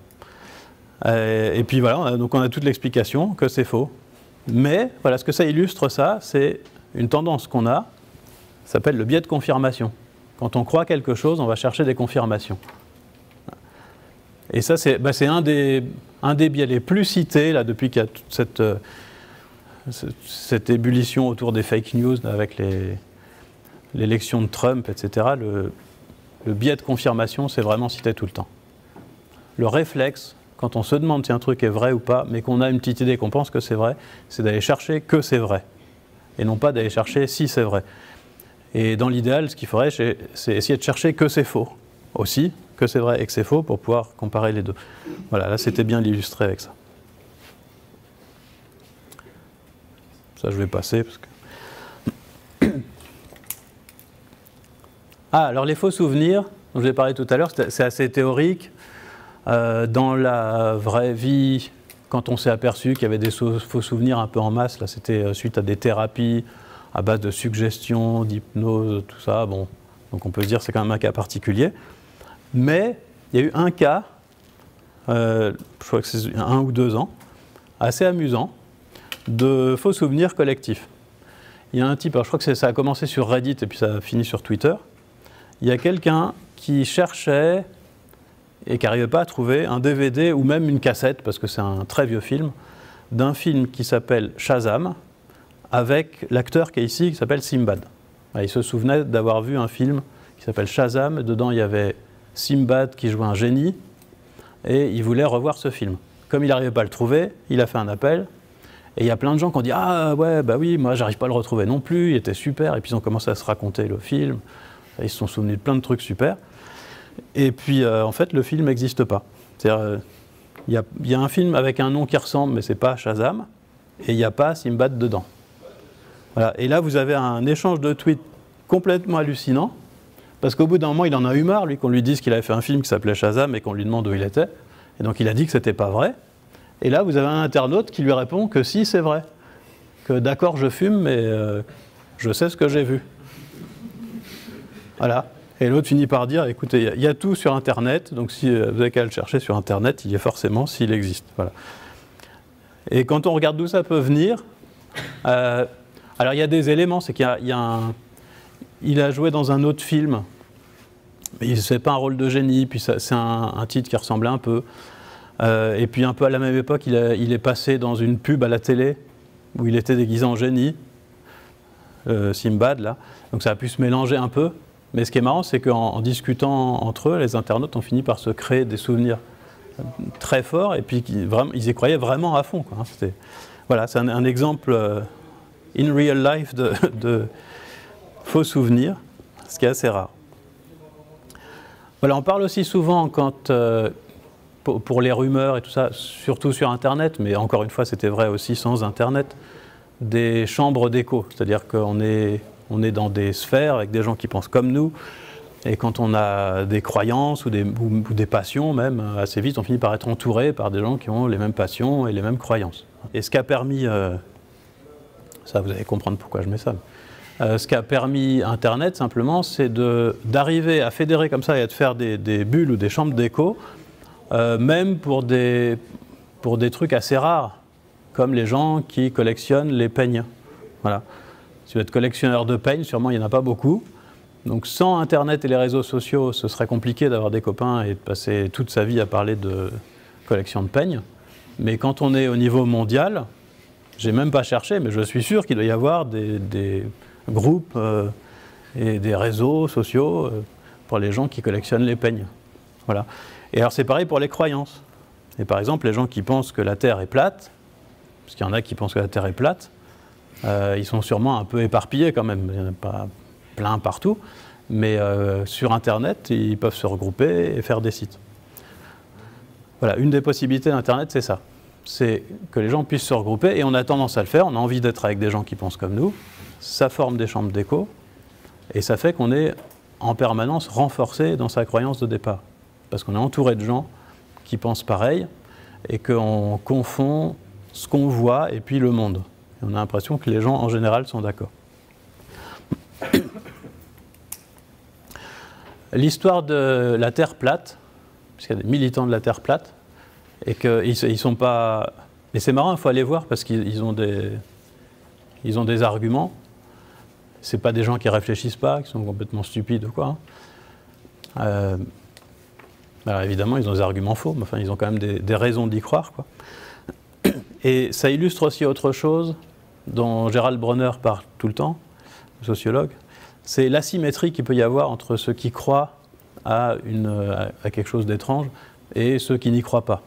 Speaker 1: Et puis voilà, donc on a toute l'explication que c'est faux. Mais voilà, ce que ça illustre, ça, c'est une tendance qu'on a, ça s'appelle le biais de confirmation. Quand on croit quelque chose, on va chercher des confirmations. Et ça, c'est un des biais les plus cités, là, depuis qu'il y a toute cette ébullition autour des fake news, là, avec l'élection de Trump, etc. Le biais de confirmation, c'est vraiment cité tout le temps. Le réflexe, quand on se demande si un truc est vrai ou pas, mais qu'on a une petite idée, qu'on pense que c'est vrai, c'est d'aller chercher que c'est vrai. Et non pas d'aller chercher si c'est vrai. Et dans l'idéal, ce qu'il faudrait, c'est essayer de chercher que c'est faux aussi, que c'est vrai et que c'est faux, pour pouvoir comparer les deux. Voilà, là c'était bien illustré avec ça. Ça je vais passer parce que... Ah, alors les faux souvenirs, dont je vais parler tout à l'heure, c'est assez théorique. Dans la vraie vie, quand on s'est aperçu qu'il y avait des faux souvenirs un peu en masse, là c'était suite à des thérapies à base de suggestions, d'hypnose, tout ça, bon, donc on peut se dire que c'est quand même un cas particulier. Mais il y a eu un cas, je crois que c'est 1 ou 2 ans, assez amusant, de faux souvenirs collectifs. Il y a un type, alors je crois que ça a commencé sur Reddit et puis ça a fini sur Twitter. Il y a quelqu'un qui cherchait et qui n'arrivait pas à trouver un DVD ou même une cassette, parce que c'est un très vieux film, d'un film qui s'appelle Shazam, avec l'acteur qui est ici, qui s'appelle Simbad. Il se souvenait d'avoir vu un film qui s'appelle Shazam, dedans il y avait Simbad qui jouait un génie, et il voulait revoir ce film. Comme il n'arrivait pas à le trouver, il a fait un appel, et il y a plein de gens qui ont dit « Ah ouais, bah oui, moi j'arrive pas à le retrouver non plus, il était super », et puis ils ont commencé à se raconter le film, ils se sont souvenus de plein de trucs super. Et puis, en fait, le film n'existe pas. C'est-à-dire, il y a un film avec un nom qui ressemble, mais ce n'est pas Shazam, et il n'y a pas Simbad dedans. Voilà. Et là, vous avez un échange de tweets complètement hallucinant, parce qu'au bout d'un moment, il en a eu marre, lui, qu'on lui dise qu'il avait fait un film qui s'appelait Shazam et qu'on lui demande où il était. Et donc, il a dit que ce n'était pas vrai. Et là, vous avez un internaute qui lui répond que si, c'est vrai. Que d'accord, je fume, mais je sais ce que j'ai vu. Voilà. Et l'autre finit par dire, écoutez, il y a tout sur Internet, donc si vous avez qu'à le chercher sur Internet, il y est forcément s'il existe. Voilà. Et quand on regarde d'où ça peut venir, alors il y a des éléments, c'est qu'il y a il a joué dans un autre film, mais il ne fait pas un rôle de génie, puis c'est un titre qui ressemblait un peu. Et puis un peu à la même époque, il est passé dans une pub à la télé, où il était déguisé en génie, Simbad, là. Donc ça a pu se mélanger un peu. Mais ce qui est marrant, c'est qu'en discutant entre eux, les internautes ont fini par se créer des souvenirs très forts, et puis ils y croyaient vraiment à fond, quoi. Voilà, c'est un exemple in real life de faux souvenirs, ce qui est assez rare. Voilà, on parle aussi souvent, pour les rumeurs et tout ça, surtout sur Internet, mais encore une fois, c'était vrai aussi sans Internet, des chambres d'écho, c'est-à-dire qu'on est dans des sphères avec des gens qui pensent comme nous, et quand on a des croyances ou des passions même, assez vite on finit par être entouré par des gens qui ont les mêmes passions et les mêmes croyances. Et ce qui a permis, ça vous allez comprendre pourquoi je mets ça, ce qui a permis Internet simplement, c'est d'arriver à fédérer comme ça et à faire des bulles ou des chambres d'écho, même pour des trucs assez rares, comme les gens qui collectionnent les peignes. Voilà. Si vous êtes collectionneur de peignes, sûrement il n'y en a pas beaucoup. Donc sans Internet et les réseaux sociaux, ce serait compliqué d'avoir des copains et de passer toute sa vie à parler de collection de peignes. Mais quand on est au niveau mondial, j'ai même pas cherché, mais je suis sûr qu'il doit y avoir des groupes et des réseaux sociaux pour les gens qui collectionnent les peignes. Voilà. Et alors c'est pareil pour les croyances. Et par exemple, les gens qui pensent que la Terre est plate, parce qu'il y en a qui pensent que la Terre est plate, ils sont sûrement un peu éparpillés quand même. Il n'y en a pas plein partout, mais sur Internet, ils peuvent se regrouper et faire des sites. Voilà, une des possibilités d'Internet, c'est ça. C'est que les gens puissent se regrouper, et on a tendance à le faire, on a envie d'être avec des gens qui pensent comme nous, ça forme des chambres d'écho, et ça fait qu'on est en permanence renforcé dans sa croyance de départ. Parce qu'on est entouré de gens qui pensent pareil, et qu'on confond ce qu'on voit et puis le monde. Et on a l'impression que les gens, en général, sont d'accord. L'histoire de la Terre plate, puisqu'il y a des militants de la Terre plate, et qu'ils sont pas... Et c'est marrant, il faut aller voir, parce qu'ils ont des arguments. Ce n'est pas des gens qui ne réfléchissent pas, qui sont complètement stupides ou quoi. Alors évidemment, ils ont des arguments faux, mais enfin, ils ont quand même des raisons d'y croire, quoi. Et ça illustre aussi autre chose dont Gerald Bronner parle tout le temps, le sociologue, c'est l'asymétrie qu'il peut y avoir entre ceux qui croient à quelque chose d'étrange et ceux qui n'y croient pas.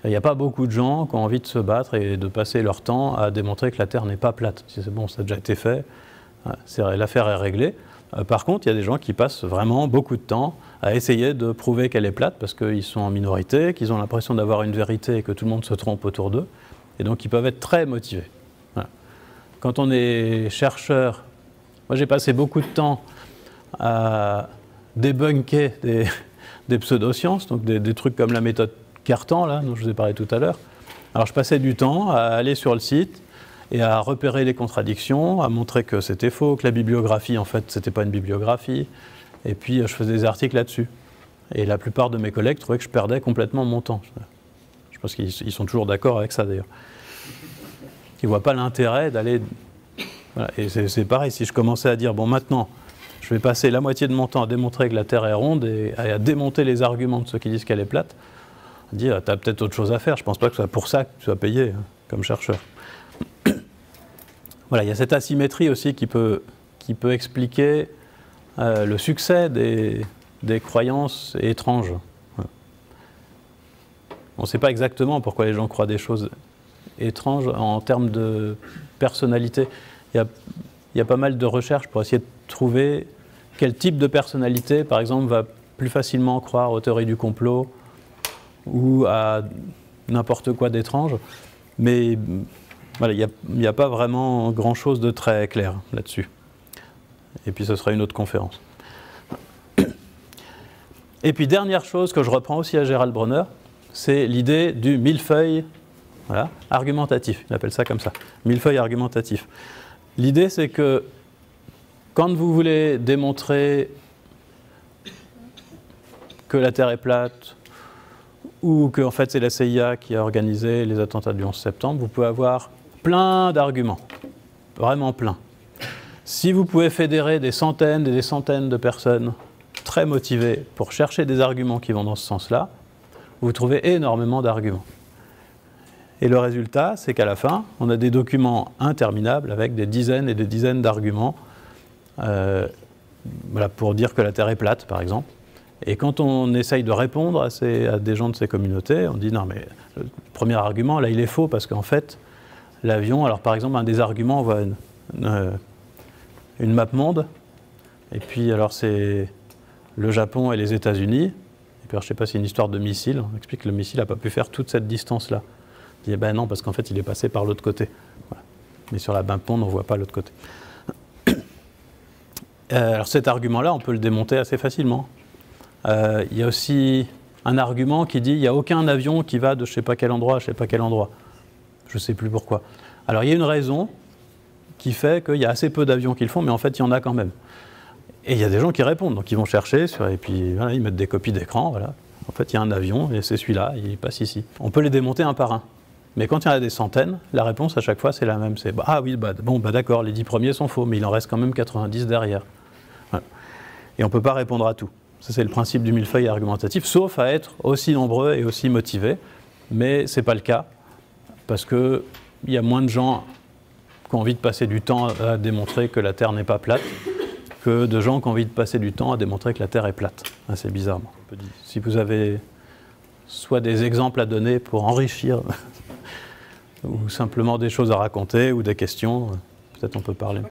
Speaker 1: Il n'y a pas beaucoup de gens qui ont envie de se battre et de passer leur temps à démontrer que la Terre n'est pas plate. Si c'est bon, ça a déjà été fait, l'affaire est réglée. Par contre, il y a des gens qui passent vraiment beaucoup de temps à essayer de prouver qu'elle est plate parce qu'ils sont en minorité, qu'ils ont l'impression d'avoir une vérité et que tout le monde se trompe autour d'eux. Et donc, ils peuvent être très motivés. Voilà. Quand on est chercheur, moi j'ai passé beaucoup de temps à débunker des pseudosciences, donc des trucs comme la méthode Cartan, là, dont je vous ai parlé tout à l'heure. Alors je passais du temps à aller sur le site et à repérer les contradictions, à montrer que c'était faux, que la bibliographie, en fait, c'était pas une bibliographie. Et puis je faisais des articles là-dessus. Et la plupart de mes collègues trouvaient que je perdais complètement mon temps. Je pense qu'ils sont toujours d'accord avec ça, d'ailleurs. Ils ne voient pas l'intérêt d'aller... Voilà. Et c'est pareil, si je commençais à dire, bon, maintenant, je vais passer la moitié de mon temps à démontrer que la Terre est ronde et à démonter les arguments de ceux qui disent qu'elle est plate, on dit, tu as peut-être autre chose à faire. Je ne pense pas que ce soit pour ça que tu sois payé comme chercheur. Voilà, il y a cette asymétrie aussi qui peut expliquer le succès des croyances étranges. Voilà. On ne sait pas exactement pourquoi les gens croient des choses étranges en termes de personnalité. Il y a pas mal de recherches pour essayer de trouver quel type de personnalité, par exemple, va plus facilement croire aux théories du complot ou à n'importe quoi d'étrange. Mais voilà, il n'y a pas vraiment grand-chose de très clair là-dessus. Et puis ce sera une autre conférence. Et puis dernière chose que je reprends aussi à Gerald Bronner, c'est l'idée du millefeuille, voilà, argumentatif. Il appelle ça comme ça, millefeuille argumentatif. L'idée, c'est que quand vous voulez démontrer que la Terre est plate, ou que en fait, c'est la CIA qui a organisé les attentats du 11 septembre, vous pouvez avoir plein d'arguments, vraiment plein. Si vous pouvez fédérer des centaines et des centaines de personnes très motivées pour chercher des arguments qui vont dans ce sens-là, vous trouvez énormément d'arguments. Et le résultat, c'est qu'à la fin, on a des documents interminables avec des dizaines et des dizaines d'arguments voilà, pour dire que la Terre est plate, par exemple. Et quand on essaye de répondre à des gens de ces communautés, on dit non, mais le premier argument, là, il est faux parce qu'en fait, l'avion, alors par exemple, un des arguments, on voit une map monde, et puis alors c'est le Japon et les États-Unis, et puis alors, je ne sais pas si c'est une histoire de missile, on explique que le missile n'a pas pu faire toute cette distance-là. On dit ben non, parce qu'en fait, il est passé par l'autre côté. Voilà. Mais sur la map monde, on ne voit pas l'autre côté. Alors cet argument-là, on peut le démonter assez facilement. Il y a aussi un argument qui dit il n'y a aucun avion qui va de je ne sais pas quel endroit à je ne sais pas quel endroit. Je ne sais plus pourquoi. Alors il y a une raison qui fait qu'il y a assez peu d'avions qui le font, mais en fait il y en a quand même. Et il y a des gens qui répondent, donc ils vont chercher, et puis voilà, ils mettent des copies d'écran, voilà. En fait il y a un avion, et c'est celui-là, il passe ici. On peut les démonter un par un. Mais quand il y en a des centaines, la réponse à chaque fois c'est la même. C'est ah oui, bon, d'accord, les 10 premiers sont faux, mais il en reste quand même 90 derrière. Voilà. Et on ne peut pas répondre à tout. Ça, c'est le principe du millefeuille argumentatif, sauf à être aussi nombreux et aussi motivés. Mais ce n'est pas le cas, parce qu'il y a moins de gens qui ont envie de passer du temps à démontrer que la Terre n'est pas plate. que de gens qui ont envie de passer du temps à démontrer que la Terre est plate, assez bizarrement. Si vous avez soit des exemples à donner pour enrichir, ou simplement des choses à raconter, ou des questions, peut-être on peut parler.